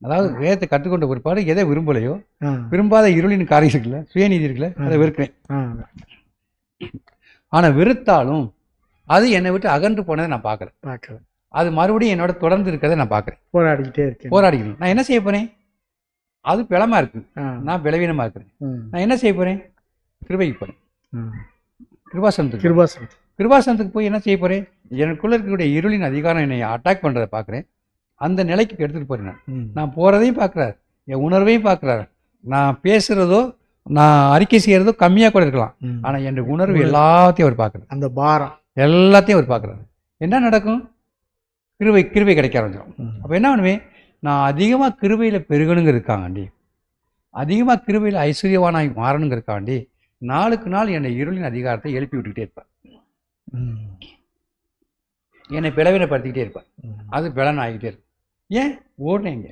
அதாவது வேதத்தை கற்றுக்கொண்ட பிற்பாடு எதை விரும்பலையோ, விரும்பாத இருளின் காரியம் இருக்குல்ல, சுயநீதி இருக்குல்ல, அதை வெறுக்கிறேன். ஆனால் வெறுத்தாலும் அது என்னை விட்டு அகன்று போனதை நான் பார்க்குறேன். பார்க்கலாம். அது மறுபடியும் என்னோட தொடர்ந்து இருக்கிறத நான் பார்க்குறேன். போராடிக்கிட்டே இருக்கேன். போராடிக்கணும். நான் என்ன செய்ய போகிறேன்? அது பலமாக இருக்குது, ஆ. நான் பலவீனமாக இருக்கிறேன். ம். நான் என்ன செய்ய போகிறேன்? கிருபைக்கு போகிறேன். ம். கிருபாசனத்துக்கு கிருபாசனம். கிருபாசனத்துக்கு போய் என்ன செய்ய போகிறேன்? எனக்குள்ளே இருக்கக்கூடிய இருளின் அதிகாரம் என்னை அட்டாக் பண்ணுறதை பார்க்குறேன். அந்த நிலைக்கு எடுத்துகிட்டு போகிறேன். ம். நான் போகிறதையும் பார்க்குறாரு, என் உணர்வையும் பார்க்குறாரு. நான் பேசுகிறதோ நான் அறிக்கை செய்கிறதோ கம்மியாக கூட இருக்கலாம், ம். ஆனால் என் உணர்வு எல்லாத்தையும் அவர் பார்க்குறாரு. அந்த பாரம் எல்லாத்தையும் அவர் பார்க்குறாரு. என்ன நடக்கும்? கிருபை கிடைக்க ஆரம்பிச்சிடும். ம். அப்போ என்ன பண்ணுவேன்? நான் அதிகமாக கிருபையில் பெருகணுங்கிறதுக்காண்டி, அதிகமாக கிருபையில் ஐஸ்வர்யவானாய் மாறணுங்கிறதுக்காண்டி நாளுக்கு நாள் என்னை இருளின் அதிகாரத்தை எழுப்பி விட்டுக்கிட்டே இருப்பார். ம். என்னை பலவீனப்படுத்திக்கிட்டே இருப்பார். ம். அது பலன் ஆகிக்கிட்டே இருக்கும். ஏன் ஓடுனேங்க?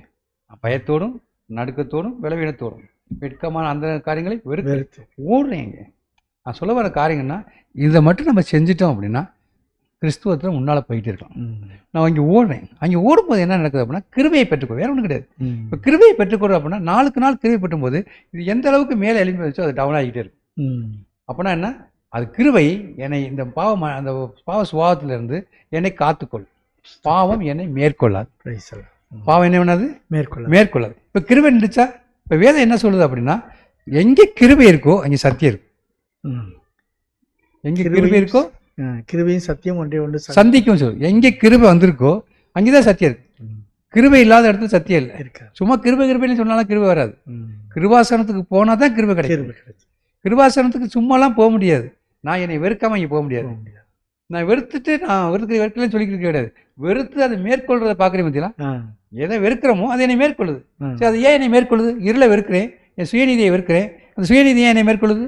பயத்தோடும் நடுக்கத்தோடும் பலவீனத்தோடும் வெட்கமான அந்த காரியங்களை வெறுத்து ஓடுறேங்க. நான் சொல்ல வர காரியங்கன்னா, இதை மட்டும் நம்ம செஞ்சிட்டோம் அப்படின்னா கிறிஸ்துவத்தில் முன்னால் போயிட்டே இருக்கலாம். ம். நான் அங்கே ஓடுறேன். அங்கே ஓடும்போது என்ன நடக்குது அப்படின்னா, கிருபையை பெற்றுக்கோ, வேற ஒன்றும் கிடையாது. ம். இப்போ கிருபையை பெற்றுக்கோம் அப்படின்னா நாளுக்கு நாள் கிருபை பெற்றும்போது இது எந்த அளவுக்கு மேலே எழுப்பி வச்சோ அது டவுன் ஆகிட்டே இருக்கும். ம். அப்படின்னா என்ன? அது கிருபை என்னை இந்த அந்த பாவ சுபாவத்திலிருந்து என்னை காத்துக்கொள். பாவம் என்னை மேற்கொள்ளாது. Praise the Lord. ம். பாவம் என்ன பண்ணாது? மேற்கொள்ள மேற்கொள்ளாது. இப்போ கிருபை இருந்துச்சா? இப்போ வேதம் என்ன சொல்லுது அப்படின்னா, எங்கே கிருபை இருக்கோ அங்கே சத்தியம் இருக்கும். ம். எங்கே கிருபையும் கிருபை இருக்கோ கிருபையும் சத்தியம் ஒன்றே ஒன்று சந்திக்கும் சொல்லு. எங்கே கிருபை வந்திருக்கோ அங்கே தான் சத்தியம் இருக்கு. ம். கிருபை இல்லாத இடத்துல சத்தியம் இல்லை. இருக்காது. சும்மா கிருபைன்னு சொன்னாலும் கிருபை வராது. ம். கிருபாசனத்துக்கு போனால் தான் கிருபை கிடைக்கும். கிருபை கிடைச்சு கிருபாசனத்துக்கு சும்மாலாம் போக முடியாது. நான் என்னை வெறுக்காம இங்கே போக முடியாது. போக முடியாது. நான் வெறுத்துட்டு நான் வெறுக்கலன்னு சொல்லிக்கிறது கிடையாது. வெறுத்து அதை மேற்கொள்றதை பார்க்குறேன் பார்த்தீங்களா? ஆ. எதை வெறுக்கிறோமோ அது என்னை மேற்கொள்ளுது. ஆ. சரி, அது ஏன் என்னை மேற்கொள்ளுது? இருளை வெறுக்கிறேன், என் சுயநீதியை வெறுக்கிறேன். அந்த சுயநீதியை என்னை மேற்கொள்ளுது.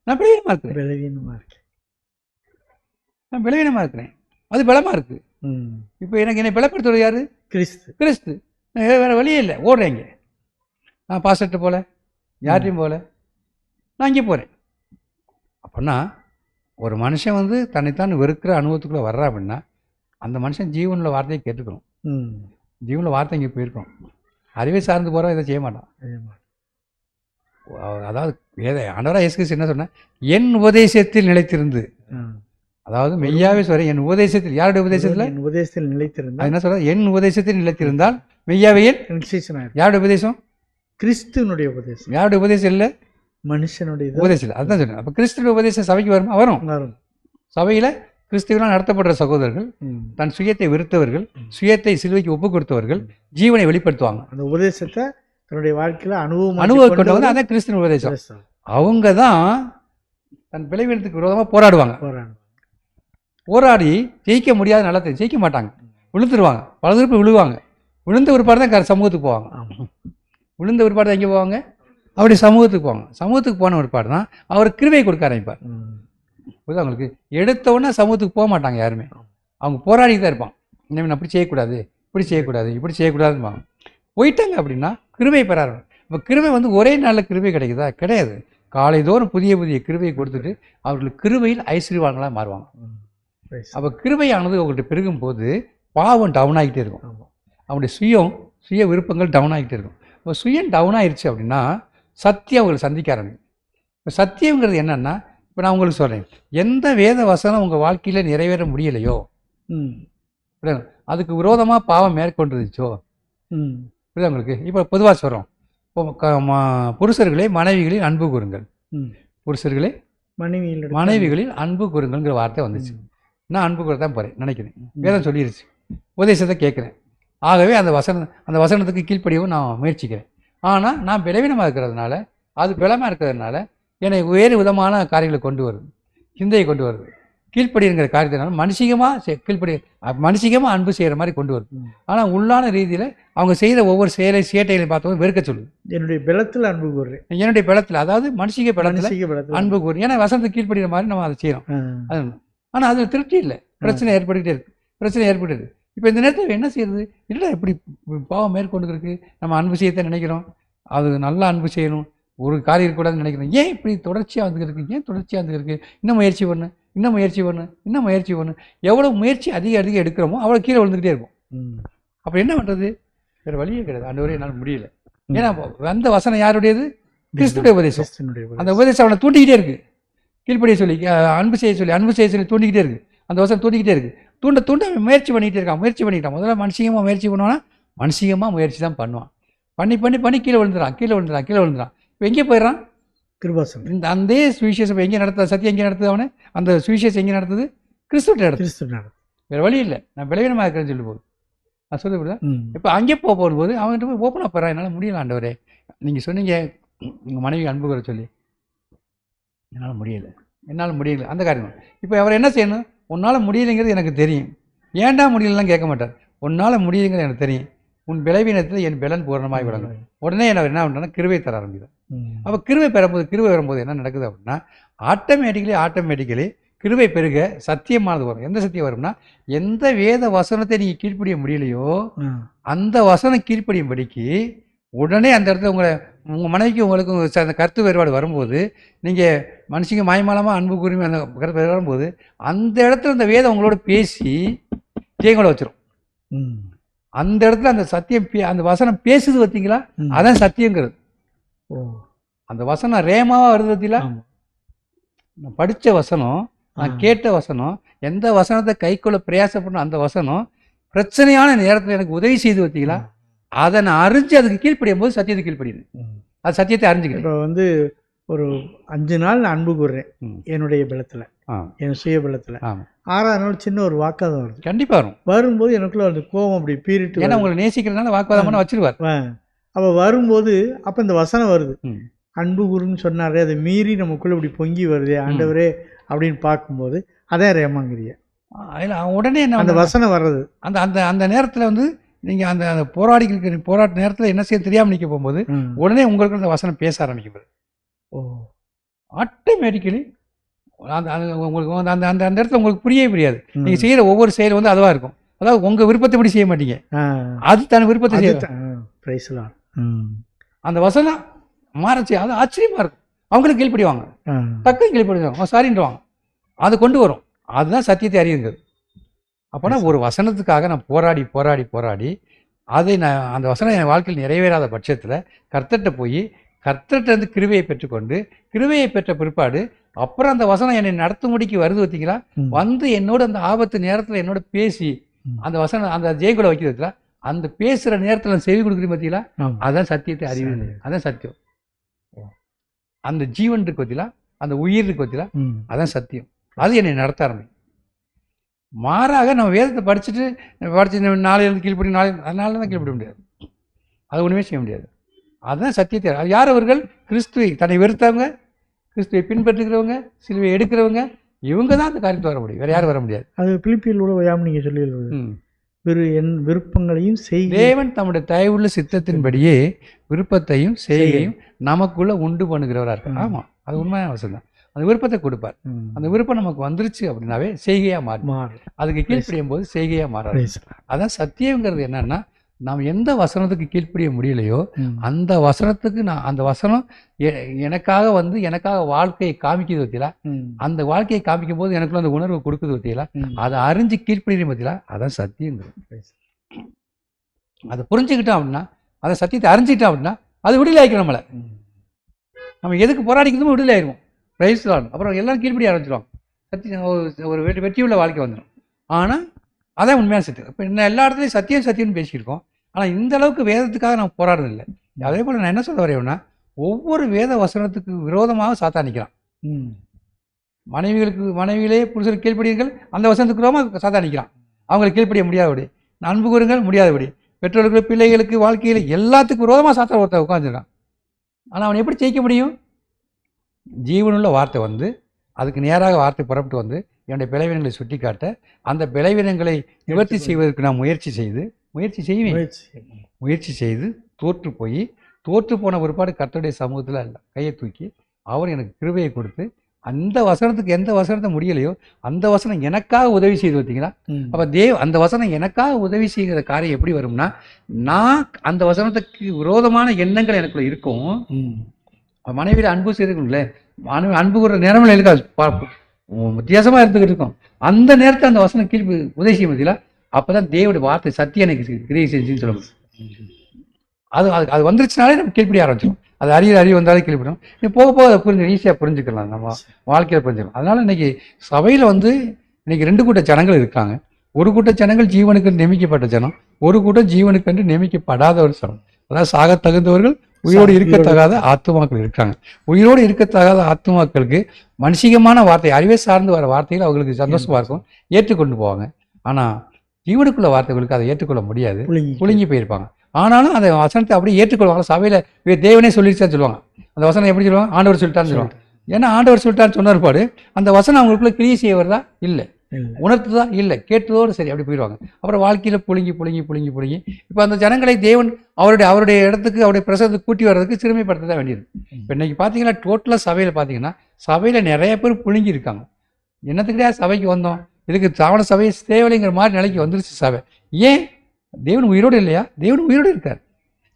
நான் பலவீனமாக இருக்கிறேன். பலவீனமா இருக்கு. நான் பலவீனமாக இருக்கிறேன். அது பலமாக இருக்குது. ம். இப்போ என்னை பலப்படுத்துறது யாரு? கிறிஸ்து. கிறிஸ்து. வேறு வழியே இல்லை. ஓடுறேங்க. நான் பாஸ்டர்கிட்ட போகல, யார்ட்டையும் போகல, நான் இங்கே போகிறேன். அப்படின்னா ஒரு மனுஷன் வந்து தன்னைத்தான் வெறுக்கிற அனுபவத்துக்குள்ளே வர்றா அப்படின்னா அந்த மனுஷன் ஜீவனில் வார்த்தையை கேட்டுக்கணும். ம். ஜீவனில் வார்த்தை இங்கே போயிருக்கணும். அறிவை சார்ந்து போகிறவன் இதை செய்ய மாட்டான். ஆமா. அதாவது ஆண்டவராக இயேசு கிறிஸ்து என்ன சொன்னேன்? என் உபதேசத்தில் நிலைத்திருந்து, ஆ. அதாவது மெய்யாவே சொல்கிறேன், என் உபதேசத்தில். யாருடைய உபதேசத்தில்? என் உபதேசத்தில் நிலைத்திருந்தால் அது என்ன சொல்ற? என் உபதேசத்தில் நிலைத்திருந்தால் மெய்யாவே எனக்கு சீசனாயிரும். யாருடைய உபதேசம்? கிறிஸ்துவனுடைய உபதேசம். யாருடைய உபதேசம் இல்லை? மனுஷனுடைய இது உபதேசம் இல்லை. அதுதான் சொன்னேன். அப்போ கிறிஸ்துவ உபதேசம் சபைக்கு வருமா? வரும். வரும். சபையில் கிறிஸ்துவனால் நடத்தப்படுற சகோதரர்கள் ம். தன் சுயத்தை வெறுத்தவர்கள், சுயத்தை சிலுவைக்கு ஒப்பு கொடுத்தவர்கள் ஜீவனை வெளிப்படுத்துவாங்க. அந்த உபதேசத்தை தன்னுடைய வாழ்க்கையில அனுபவம் கொண்டு வந்து அதான் கிறிஸ்துவ உபதேசம். அவங்க தான் தன் பலவீனத்துக்கு விரோதமாக போராடுவாங்க. போராடி ஜெயிக்க முடியாத நிலத்தை ஜெயிக்க மாட்டாங்க, விழுந்துருவாங்க. பல திருப்பி விழுவாங்க. விழுந்த ஒருபாடு தான் சமூகத்துக்கு போவாங்க. விழுந்த ஒருபாடு தான் எங்கே போவாங்க? அப்படி சமூகத்துக்கு போவாங்க. சமூகத்துக்கு போன ஒருபாடு தான் அவர் கிருபையை கொடுக்க ஆரம்பிப்பார். புரியுது அவங்களுக்கு? எடுத்த உடனே சமூகத்துக்கு போக மாட்டாங்க யாருமே. அவங்க போராடி தான் இருப்பான். இனிமேல் அப்படி செய்யக்கூடாது, இப்படி செய்யக்கூடாது, இப்படி செய்யக்கூடாதுன்னு போயிட்டாங்க அப்படின்னா கிருபை பெறாரு. இப்போ கிருபை வந்து ஒரே நாளில் கிருபை கிடைக்குதா? கிடையாது. காலைதோறும் புதிய புதிய கிருபையை கொடுத்துட்டு அவர்களுக்கு கிருபையில் ஐஸ்வர்யவான்களாக மாறுவாங்க. அப்போ கிருபையானது அவங்கள்ட்ட பெருகும் போது பாவம் டவுன் ஆகிட்டே இருக்கும். அவங்களுடைய சுய விருப்பங்கள் டவுன் ஆகிட்டே இருக்கும். இப்போ சுயம் டவுன் ஆயிடுச்சு அப்படின்னா சத்தியம் அவங்களை சந்திக்க ஆரம்பிக்கும். இப்போ சத்தியங்கிறது என்னென்னா, இப்போ நான் உங்களுக்கு சொல்கிறேன், எந்த வேத வசனம் உங்கள் வாழ்க்கையில் நிறைவேற முடியலையோ, அதுக்கு விரோதமாக பாவம் மேற்கொண்டுருச்சோ, புரியுது உங்களுக்கு? இப்போ பொதுவாக சொல்கிறோம், இப்போ புருஷர்களே மனைவிகளில் அன்பு கூறுங்கள், புருஷர்களே மனைவிகளில் அன்பு கூறுங்கள்ங்கிற வார்த்தை வந்துச்சு. நான் அன்பு கூற தான் போகிறேன் நினைக்கிறேன். வேதம் சொல்லிடுச்சு, உபதேசத்தை கேட்குறேன். ஆகவே அந்த வசனத்துக்கு கீழ்ப்படியவும் நான் முயற்சிக்கிறேன். ஆனால் நான் பலவீனமாக இருக்கிறதுனால, அது பலமாக இருக்கிறதுனால என்னை வேறு விதமான காரியங்களை கொண்டு வருது, சிந்தையை கொண்டு வருது. கீழ்ப்படிங்கிற காரியத்தினால மனுஷிகமாக அன்பு செய்கிற மாதிரி கொண்டு வருது. ஆனால் உள்ளான ரீதியில் அவங்க செய்கிற ஒவ்வொரு சேட்டைகளையும் பார்த்தவங்க வெறுக்க சொல்லுது. என்னுடைய பலத்தில் அன்பு கூறுறேன், என்னுடைய பலத்தில், அதாவது மனுஷிக பலத்தில் அன்பு கூறு. ஏன்னா வசனத்துக்கு கீழ்ப்படுகிற மாதிரி நம்ம அதை செய்கிறோம். அது ஆனால் அதில் திருப்தி இல்லை, பிரச்சனை ஏற்பட்டுக்கிட்டே இருக்குது. இப்போ இந்த நேரத்தில் என்ன செய்யறது? இல்லை, எப்படி பாவம் மேற்கொண்டுருக்கு, நம்ம அன்பு செய்யத்தான் நினைக்கிறோம், அது நல்லா அன்பு செய்யணும், ஒரு காரியம் இருக்கக்கூடாதுன்னு நினைக்கிறோம். ஏன் இப்படி தொடர்ச்சியாக வந்துருக்கு? இன்னும் முயற்சி பண்ணு. எவ்வளோ முயற்சி அதிக எடுக்கிறோமோ அவ்வளோ கீழே விழுந்துக்கிட்டே இருக்கும். அப்போ என்ன பண்ணுறது? வேறு வழியே கிடையாது. ஆண்டவரே என்னால் முடியல. ஏன்னா அந்த வசனம் யாருடையது? கிறிஸ்துடைய உபதேசம். அந்த உபதேசம் அவனை தூண்டிக்கிட்டே இருக்கு. கீழ்ப்படிய சொல்லி அன்பு செய்ய சொல்லி தூண்டிக்கிட்டே இருக்குது. அந்த வசனம் தூண்டிக்கிட்டே இருக்குது. தூண்ட அவன் முயற்சி பண்ணிக்கிட்டான். முதல்ல மனுஷிகமாக முயற்சி பண்ணுவான்னா மனுஷிகமாக முயற்சி தான் பண்ணுவான். பண்ணி கீழே விழுந்துறான். இப்போ எங்கே போயிடறான்? கிருபாசனம். இந்த அந்த சுவிசேஷம் எங்கே நடத்துது? சத்தியம் எங்கே நடத்துது? அவனை அந்த சுவிசேஷம் எங்கே நடத்துது? கிறிஸ்துவ நடத்துது. வேறு வழி இல்லை. நான் பலவீனமாக இருக்கிறேன்னு சொல்லி போகுது. அது சொல்லுது. இப்போ அங்கே போகும்போது அவங்ககிட்ட போய் ஓப்பனாக போகிறான். என்னால் முடியல ஆண்டவரே. நீங்கள் சொன்னீங்க உங்கள் மனைவி அன்பு கூற சொல்லி, என்னால் முடியலை அந்த காரியம். இப்போ அவர் என்ன செய்யணும்? உன்னால் முடியலைங்கிறது எனக்கு தெரியும். ஏன்டா முடியலலாம் கேட்க மாட்டார். உன்னால் முடியலைங்கிறது எனக்கு தெரியும். உன் பலவீனத்தில் என் பலன் பூரணமாக விளங்கும். உடனே என்ன பண்ணுறேன்னா கிருபை தர ஆரம்பிக்கிறேன். அப்போ கிருபை வரும்போது என்ன நடக்குது அப்படின்னா ஆட்டோமேட்டிக்கலி கிருபை பெருக சத்தியமானது வரும். எந்த சத்தியம் வரும்னா, எந்த வேத வசனத்தை நீங்கள் கீழ்ப்படிய முடியலையோ அந்த வசனம் கீழ்ப்படியும்படிக்கு உடனே அந்த இடத்துல உங்கள் மனைவிக்கு உங்களுக்கு அந்த கருத்து வேறுபாடு வரும்போது, நீங்கள் மனுஷங்க மாயமாலமாக அன்பு கூர்மை அந்த கருத்து வரும்போது அந்த இடத்துல அந்த வேதம் உங்களோட பேசி ஜெயங்களை வச்சிடும். அந்த இடத்துல அந்த சத்தியம் அந்த வசனம் பேசுது பார்த்தீங்களா, அதான் சத்தியங்கிறது. அந்த வசனம் ரேமாவாக வருது பார்த்தீங்களா, நான் படித்த வசனம், நான் கேட்ட வசனம், எந்த வசனத்தை கைக்குள்ள பிரயாசப்படணும் அந்த வசனம் பிரச்சனையான நேரத்தில் எனக்கு உதவி செய்து பார்த்தீங்களா, அதை நான் அறிஞ்சு அதுக்கு கீழ்ப்படியும் போது சத்தியத்தை கீழ்ப்படியுது. அது சத்தியத்தை அறிஞ்சுக்கிறேன். இப்போ வந்து ஒரு 5 நாள் நான் அன்பு கூறுறேன் என்னுடைய பலத்தில், என் சுய பலத்தில். 6ஆவது நாள் சின்ன ஒரு வாக்குவாதம் வருது. கண்டிப்பாக வரும்போது எனக்குள்ள அந்த கோபம் அப்படி பீரிட்டு, ஏன்னா உங்களை நேசிக்கிறதுனால வாக்குவாதம் பண்ண வச்சிருவார். அப்போ வரும்போது அப்போ இந்த வசனம் வருது, அன்பு குருன்னு சொன்னாரே, அதை மீறி நமக்குள்ளே இப்படி பொங்கி வருது ஆண்டவரே அப்படின்னு பார்க்கும்போது அதான் ரேமாங்கிறிய. உடனே என்ன அந்த வசனம் வர்றது, அந்த அந்த அந்த நேரத்தில் வந்து நீங்கள் அந்த அந்த போராட்ட நேரத்தில் என்ன செய்ய தெரியாமல் நிற்க போகும்போது உடனே உங்களுக்கு அந்த வசனம் பேச ஆரம்பிக்கும்போது ஆட்டோமேட்டிக்கலி உங்களுக்கு அந்த அந்த அந்த இடத்துல உங்களுக்கு புரியாது. நீங்கள் செய்கிற ஒவ்வொரு செயல் வந்து அதுவாக இருக்கும். அதாவது உங்கள் விருப்பத்தை இப்படி செய்ய மாட்டீங்க, அது தன் விருப்பத்தை செய்ய. அந்த வசனம் மாறச்சு, அது ஆச்சரியமாக இருக்கும். அவங்களும் கீழ்ப்படிவாங்க, டக்குன்னு கீழ்ப்படிவாங்க, சாரின்டுவாங்க. அது கொண்டு வரும். அதுதான் சத்தியத்தை அறியுங்க. அப்போனா ஒரு வசனத்துக்காக நான் போராடி அதை நான் அந்த வசனம் என் வாழ்க்கையில் நிறைவேறாத பட்சத்தில் கர்த்தர்கிட்ட இருந்து கிருபையை பெற்றுக்கொண்டு, கிருபையை பெற்ற பிற்பாடு அப்புறம் அந்த வசனம் என்னை நடத்தும்படிக்கு வருது பார்த்தீங்களா, வந்து என்னோட அந்த ஆபத்து நேரத்தில் என்னோட பேசி அந்த வசனம் அந்த ஜெயகுல வைக்கிறது பார்த்தீங்களா, அந்த பேசுகிற நேரத்தில் செவி கொடுக்குறது பார்த்தீங்களா, அதான் சத்தியத்தை அறிவு. அதான் சத்தியம். அந்த ஜீவன் இருக்கு பார்த்தீங்களா, அந்த உயிர் இருக்கு பார்த்தீங்களா, அதான் சத்தியம். அது என்னை நடத்த ஆரம்பிக்கும். மாறாக நம்ம வேதத்தை படிச்சுட்டு நாளையிலிருந்து கீழ்ப்படி அதனால தான் கீழ்ப்பட முடியாது. அது ஒன்றுமே செய்ய முடியாது. அதுதான் சத்தியத்தை. அது யார் அவர்கள்? கிறிஸ்துவை தன்னை வெறுத்தவங்க, கிறிஸ்துவை பின்பற்றுகிறவங்க, சிலுவை எடுக்கிறவங்க, இவங்க தான் அந்த காரியத்தை வர முடியும். வேறு யாரும் வர முடியாது. அது பிலிப்பியில் கூட ஓயாமல் நீங்கள் சொல்லி என் விருப்பங்களையும் தேவன் தம்முடைய தயவுள்ள சித்தத்தின்படியே விருப்பத்தையும் செய்கையும் நமக்குள்ள உண்டு பண்ணுகிறவராக இருக்கார். ஆமாம், அது உண்மையான அவசியம் தான். அந்த விருப்பத்தை கொடுப்பார். அந்த விருப்பம் நமக்கு வந்துருச்சு அப்படின்னாவே செய்கையாக மாறும். அதுக்கு கீழ்ப்படியும் போது செய்கையாக மாறாது. அதான் சத்தியங்கிறது என்னன்னா, நாம் எந்த வசனத்துக்கு கீழ்ப்படிய முடியலையோ அந்த வசனத்துக்கு அந்த வசனம் எனக்காக வாழ்க்கையை காமிக்குது பத்தியா, அந்த வாழ்க்கையை காமிக்கும் போது எனக்குள்ள அந்த உணர்வை கொடுக்குது பத்தியா, அதை அறிஞ்சு கீழ்ப்படிய பத்தியா, அதான் சத்தியங்கிறது. அதை புரிஞ்சுக்கிட்டோம் அப்படின்னா, அதை சத்தியத்தை அறிஞ்சிக்கிட்டோம் அப்படின்னா அது விடுதலை ஆகிக்கும். நம்ம எதுக்கு போராடிக்கிறதுமோ விடுதலை ஆயிடுவோம். பிரைஸ் தான். அப்புறம் எல்லாரும் கீழ்ப்படி ஆரம்பிச்சிடுவாங்க. சத்தியம் ஒரு வெற்றியுள்ள வாழ்க்கை வந்துடும். ஆனால் அதான் உண்மையான சத்தியம். இப்போ என்ன எல்லா இடத்துலையும் சத்தியம்னு பேசியிருக்கோம். ஆனால் இந்த அளவுக்கு வேதத்துக்காக நான் போராடுறதில்லை. அதே போல் நான் என்ன சொல்ல வரையோன்னா, ஒவ்வொரு வேத வசனத்துக்கு விரோதமாக சாத்தான் நிற்கிறான். மனைவிகளே புருஷருக்கு கீழ்ப்படியுங்கள், அந்த வசனத்துக்கு விரோதமாக சாத்தான் நிற்கிறான். அவங்களுக்கு கீழ்ப்படிய முடியாதபடி, அன்பு கூறுங்கள் முடியாதபடி, பெற்றோர்களுக்கு பிள்ளைகளுக்கு வாழ்க்கையில் எல்லாத்துக்கும் விரோதமாக சாத்தான் ஒருத்தர் உட்காந்துருக்கான். ஆனால் அவன் எப்படி ஜெயிக்க முடியும்? ஜீவனுள்ள வார்த்தை வந்து அதுக்கு நேராக வார்த்தை புறப்பட்டு வந்து என்னுடைய பலவீனங்களை சுட்டி காட்ட, அந்த பலவீனங்களை நிவர்த்தி செய்வதற்கு நான் முயற்சி செய்து தோற்று போன ஒருபாடு கர்த்தருடைய சமூகத்தில் கையை தூக்கி அவர் எனக்கு கிருபையை கொடுத்து, அந்த வசனத்துக்கு எந்த வசனத்தை முடியலையோ அந்த வசனம் எனக்காக உதவி செய்து பார்த்தீங்களா. அப்போ அந்த வசனம் எனக்காக உதவி செய்கிற காரியம் எப்படி வரும்னா, நான் அந்த வசனத்துக்கு விரோதமான எண்ணங்கள் எனக்குள்ள இருக்கும். மனைவியில் அன்பு செய்திருக்கோங்களே, அன்பு கூற நேரமில் இருக்காது, வித்தியாசமாக இருந்துக்கிட்டு இருக்கோம். அந்த நேரத்தில் அந்த வசனம் கீழ்ப்பு உதவி செய்ய முடியல. அப்போ தான் தேவனுடைய வார்த்தை சத்தியம் எனக்கு கிரியை செஞ்சுன்னு சொல்ல முடியும். அது அது அது வந்துருச்சுனாலே நம்ம கீழ்ப்படிய ஆரம்பிச்சிடும். அது அறிவு வந்தாலே கீழ்ப்படும். நீ போக போக அதை ஈஸியாக புரிஞ்சுக்கலாம், நம்ம வாழ்க்கையில் புரிஞ்சுக்கலாம். அதனால் இன்னைக்கு சபையில் இன்னைக்கு 2 கூட்ட ஜனங்கள் இருக்காங்க. ஒரு கூட்ட ஜனங்கள் ஜீவனுக்கு நியமிக்கப்பட்ட ஜனம், ஒரு கூட்டம் ஜீவனுக்கு என்று நியமிக்கப்படாத ஒரு ஜனம். அதாவது சாக தகுந்தவர்கள், உயிரோடு இருக்கத்தகாத ஆத்துமாக்கள் இருக்காங்க. உயிரோடு இருக்கத்தகாத ஆத்துமாக்களுக்கு மனுஷிகமான வார்த்தை, அறிவை சார்ந்து வர வார்த்தைகள் அவங்களுக்கு சந்தோஷமா இருக்கும், ஏற்றுக்கொண்டு போவாங்க. ஆனால் ஜீவனுக்குள்ள வார்த்தைகளுக்கு அதை ஏற்றுக்கொள்ள முடியாது, புழுங்கி போயிருப்பாங்க. ஆனாலும் அந்த வசனத்தை அப்படியே ஏற்றுக்கொள்வாங்க. சபையில் தேவனே சொல்லிடுச்சான்னு சொல்லுவாங்க. அந்த வசனம் எப்படி சொல்லுவாங்க? ஆண்டவர் சொல்லிட்டான்னு சொல்லுவாங்க. ஏன்னா ஆண்டவர் சொல்லிட்டான்னு சொன்ன பாடு அந்த வசனம் அவங்களுக்குள்ள கிரியை செய்ய வருதா? இல்லை. உணர்த்துதா? இல்லை. கேட்டதோடு சரி அப்படி போயிடுவாங்க. அப்புறம் வாழ்க்கையில் புழுங்கி இப்போ அந்த ஜனங்களை தேவன் அவருடைய இடத்துக்கு, அவருடைய பிரசனத்துக்கு கூட்டி வர்றதுக்கு சிறுமைப்படுத்த தான் வேண்டியது. இப்போ இன்னைக்கு பார்த்தீங்கன்னா டோட்டலாக சபையில் பார்த்தீங்கன்னா சபையில் நிறைய பேர் புழுங்கி இருக்காங்க. என்னத்துக்கிட்டே சபைக்கு வந்தோம், இதுக்கு சாவன சபை தேவைங்கிற மாதிரி நிலைக்கு வந்துருச்சு சபை. ஏன்? தேவன் உயிரோடு இல்லையா? தேவன் உயிரோடு இருக்கார்.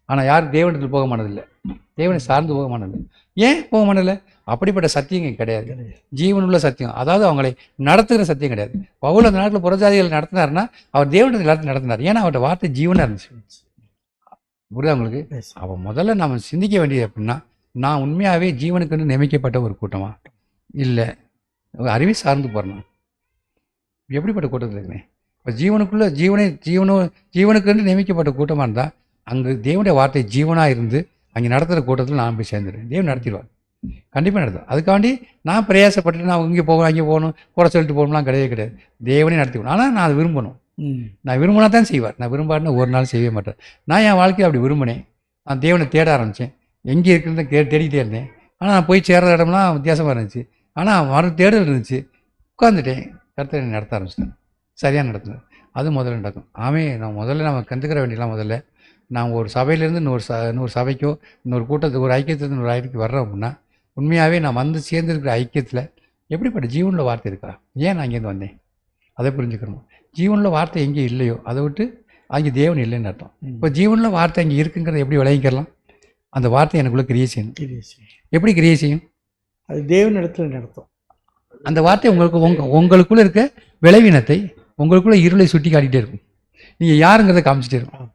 ஆனால் யாரும் தேவனிடத்தில் போக மாட்டதில்லை, தேவனை சார்ந்து போக மாட்டதில்லை. ஏன் போக மாட்டதில்லை? அப்படிப்பட்ட சத்தியம் கிடையாது, ஜீவனுள்ள சத்தியம். அதாவது அவங்களை நடத்துகிற சத்தியம் கிடையாது. பவுல் அந்த நாட்டில் புறஜாதிகள் நடத்தினார்னா அவர் தேவனுடைய எல்லாத்தையும் நடத்தினார். ஏன்னா அவருடைய வார்த்தை ஜீவனாக இருந்துச்சு. புரியுதா உங்களுக்கு? அவன் முதல்ல நம்ம சிந்திக்க வேண்டியது அப்படின்னா, நான் உண்மையாகவே ஜீவனுக்குன்னு நியமிக்கப்பட்ட ஒரு கூட்டமா, இல்லை அறிவை சார்ந்து போகிறேன்? எப்படிப்பட்ட கூட்டத்தில் இருக்கிறேன்? இப்போ ஜீவனுக்குன்னு நியமிக்கப்பட்ட கூட்டமாக இருந்தால் அங்கே தேவனுடைய வார்த்தை ஜீவனாக இருந்து அங்கே நடத்துகிற கூட்டத்தில் நான் போய் சேர்ந்துடுவேன். தேவன் நடத்திடுவார், கண்டிப்பாக நடத்தும். அதுக்காண்டி நான் பிரயாசப்பட்டு நான் இங்கே போகணும் அங்கே போகணும் குறை சொல்லிட்டு போகணும்லாம் கிடையாது. தேவனே நடத்திவிடும். ஆனால் நான் அதை விரும்பணும். நான் விரும்பினா தான் செய்வார். நான் விரும்பாருன்னா ஒரு நாள் செய்யவே மாட்டேன். நான் என் வாழ்க்கையை அப்படி விரும்பினேன். நான் தேவனை தேட ஆரம்பித்தேன். எங்கே இருக்குன்னு தேடிக்கிட்டே இருந்தேன். ஆனால் நான் போய் சேர்ற இடம்லாம் வித்தியாசமாக இருந்துச்சு. ஆனால் தேடல் இருந்துச்சு. உட்காந்துட்டேன். கர்த்தரை நடத்த ஆரம்பிச்சிட்டேன். சரியாக நடத்துனேன். அது முதல்ல நடக்கும். நம்ம கற்றுக்கிற வேண்டியலாம் முதல்ல நான் ஒரு சபையிலேருந்து இன்னொரு சபைக்கோ இன்னொரு கூட்டத்துக்கு, ஒரு ஐக்கியத்துலேருந்து இன்னொரு ஐக்கியத்துக்கு வர்றோம் அப்படின்னா உண்மையாகவே நான் வந்து சேர்ந்துருக்கிற ஐக்கியத்தில் எப்படிப்பட்ட ஜீவனுள்ள வார்த்தை இருக்கா? ஏன் நான் இங்கேருந்து வந்தேன் அதை புரிஞ்சுக்கணும். ஜீவனுள்ள வார்த்தை எங்கே இல்லையோ அதை விட்டு அங்கே தேவன் இல்லைன்னு அர்த்தம். இப்போ ஜீவனுள்ள வார்த்தை அங்கே இருக்குங்கிறத எப்படி விளங்கிக்கலாம்? அந்த வார்த்தை எனக்குள்ளே கிரியை செய்யணும். எப்படி கிரியை செய்யும்? அது தேவன் இடத்துல நடத்தும். அந்த வார்த்தை உங்களுக்குள்ளே இருக்க விளைவினத்தை, உங்களுக்குள்ளே இருளை சுட்டி காட்டிகிட்டே இருக்கும். நீங்கள் யாருங்கிறத காமிச்சிட்டே இருக்கும்.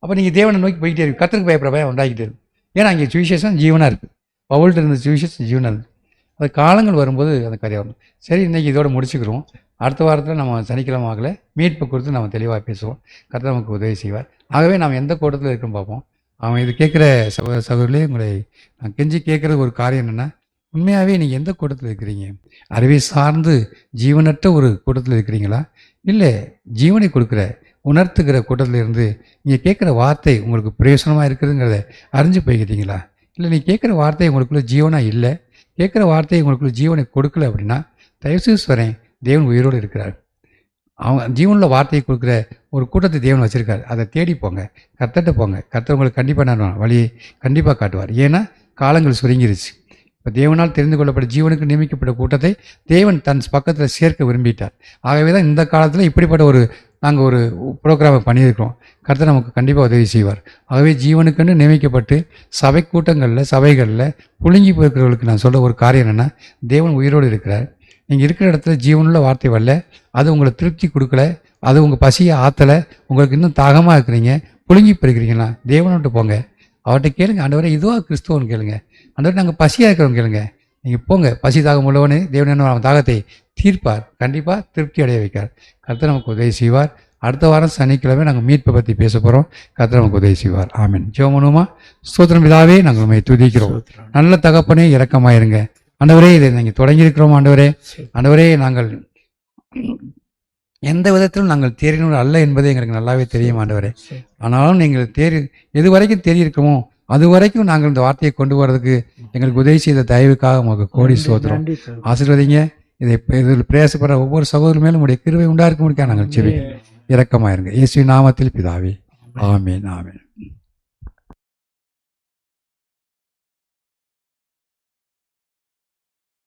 அப்போ நீங்கள் தேவனை நோக்கி போய்கிட்டே இருக்கும். கர்த்தருக்கு பயப்படுற பயம் உண்டாகிட்டே இருக்கும். ஏன்னா அங்கே சுவிசேஷம் ஜீவனாக இருக்குது. பவுல்கிட்ட இருந்த சுவிசேஷம் ஜீவனாக இருக்குது. அது காலங்கள் வரும்போது அந்த கதையாக வரும். சரி, இன்றைக்கி இதோட முடிச்சுக்கிறோம். அடுத்த வாரத்தில் நம்ம சனிக்கிழமை ஆகலை மீட்பை குறித்து நம்ம தெளிவாக பேசுவோம். கர்த்தர் நமக்கு உதவி செய்வார். ஆகவே நாம் எந்த கூட்டத்தில் இருக்கோம் பார்ப்போம். அவன் இது கேட்குற சகோதரர்களே, உங்களை நான் கெஞ்சி கேட்குற ஒரு காரியம் என்னென்னா, உண்மையாகவே நீங்கள் எந்த கூட்டத்தில் இருக்கிறீங்க? அறிவை சார்ந்து ஜீவனற்ற ஒரு கூட்டத்தில் இருக்கிறீங்களா? இல்லை ஜீவனை கொடுக்குற உணர்த்துக்கிற கூட்டத்தில் இருந்து நீங்கள் கேட்குற வார்த்தை உங்களுக்கு பிரயோசனமாக இருக்குதுங்கிறத அறிஞ்சு போய்க்கிறீங்களா? இல்லை நீ கேட்குற வார்த்தை உங்களுக்குள்ளே ஜீவனாக இல்லை, கேட்குற வார்த்தை உங்களுக்குள்ள ஜீவனை கொடுக்கல அப்படின்னா தயவுசெய்து வரேன், தேவன் உயிரோடு இருக்கிறார். அவங்க ஜீவனில் வார்த்தையை கொடுக்குற ஒரு கூட்டத்தை தேவன் வச்சுருக்காரு. அதை தேடி போங்க, கர்த்தர்கிட்ட போங்க. கர்த்தர் உங்களுக்கு கண்டிப்பாக நான் வழியை கண்டிப்பாக காட்டுவார். ஏன்னா காலங்கள் சுருங்கிருச்சு. இப்போ தேவனால் தெரிந்து கொள்ளப்பட்ட ஜீவனுக்கு நியமிக்கப்பட்ட கூட்டத்தை தேவன் தன் பக்கத்தில் சேர்க்க விரும்பிட்டார். ஆகவே தான் இந்த காலத்தில் இப்படிப்பட்ட நாங்கள் ஒரு ப்ரோக்ராமை பண்ணியிருக்கிறோம். கர்த்தர் நமக்கு கண்டிப்பாக உதவி செய்வார். ஆகவே ஜீவனுக்குன்னு நியமிக்கப்பட்டு சபை கூட்டங்களில் சபைகளில் புழுங்கி போயிருக்கிறவர்களுக்கு நான் சொல்ல ஒரு காரியம் என்னென்னா, தேவன் உயிரோடு இருக்கிறார். நீங்கள் இருக்கிற இடத்துல ஜீவனுள்ள வார்த்தை வரல, அது உங்களை திருப்தி கொடுக்கல, அது உங்கள் பசியை ஆற்றலை, உங்களுக்கு இன்னும் தாகமாக இருக்கிறீங்க, புழுங்கி போயிருக்கிறீங்களா, தேவனோட்டு போங்க. அவர்கிட்ட கேளுங்க, ஆண்டவரே இதுவாக கிறிஸ்துவன்னு கேளுங்க. ஆண்டவரே நாங்கள் பசியாக இருக்கிறவங்க கேளுங்க. நீங்கள் போங்க, பசி தாகம் உள்ளவனே தேவன் என்ன தாகத்தை தீர்ப்பார், கண்டிப்பாக திருப்தி அடைய வைக்கார். கர்த்தர் நமக்கு உதவி செய்வார். அடுத்த வாரம் சனிக்கிழமை நாங்கள் மீட்பை பற்றி பேச போகிறோம். கர்த்தர் நமக்கு உதவி செய்வார். ஆமென். ஜெபம் பண்ணுவோமா? ஸ்தோத்திரம் பிதாவே, நாங்கள் உண்மை துதிக்கிறோம். நல்ல தகப்பனே, இரக்கமாயிருங்க ஆண்டவரே. இதை நீங்கள் தொடங்கியிருக்கிறோம் ஆண்டவரே. ஆண்டவரே, நாங்கள் எந்த விதத்திலும் நாங்கள் தேறினோர் அல்ல என்பது எங்களுக்கு நல்லாவே தெரியும் ஆண்டவரே. ஆனாலும் நீங்கள் எது வரைக்கும் தெரியிருக்கோமோ அது வரைக்கும் நாங்கள் இந்த வார்த்தையை கொண்டு வரதுக்கு எங்களுக்கு உதவி செய்த தயவுக்காக உங்களுக்கு கோடி ஸ்தோத்திரம். ஆசீர்வதிங்க. இதில் பிரயாசப்படுற ஒவ்வொரு சகோதரர் மேலும் உடைய கிருபை உண்டாயிருக்க முடியாது நாங்கள் செவி இரக்கமாயிருங்க. இயேசுவின் நாமத்தில் பிதாவே, ஆமென், ஆமென்.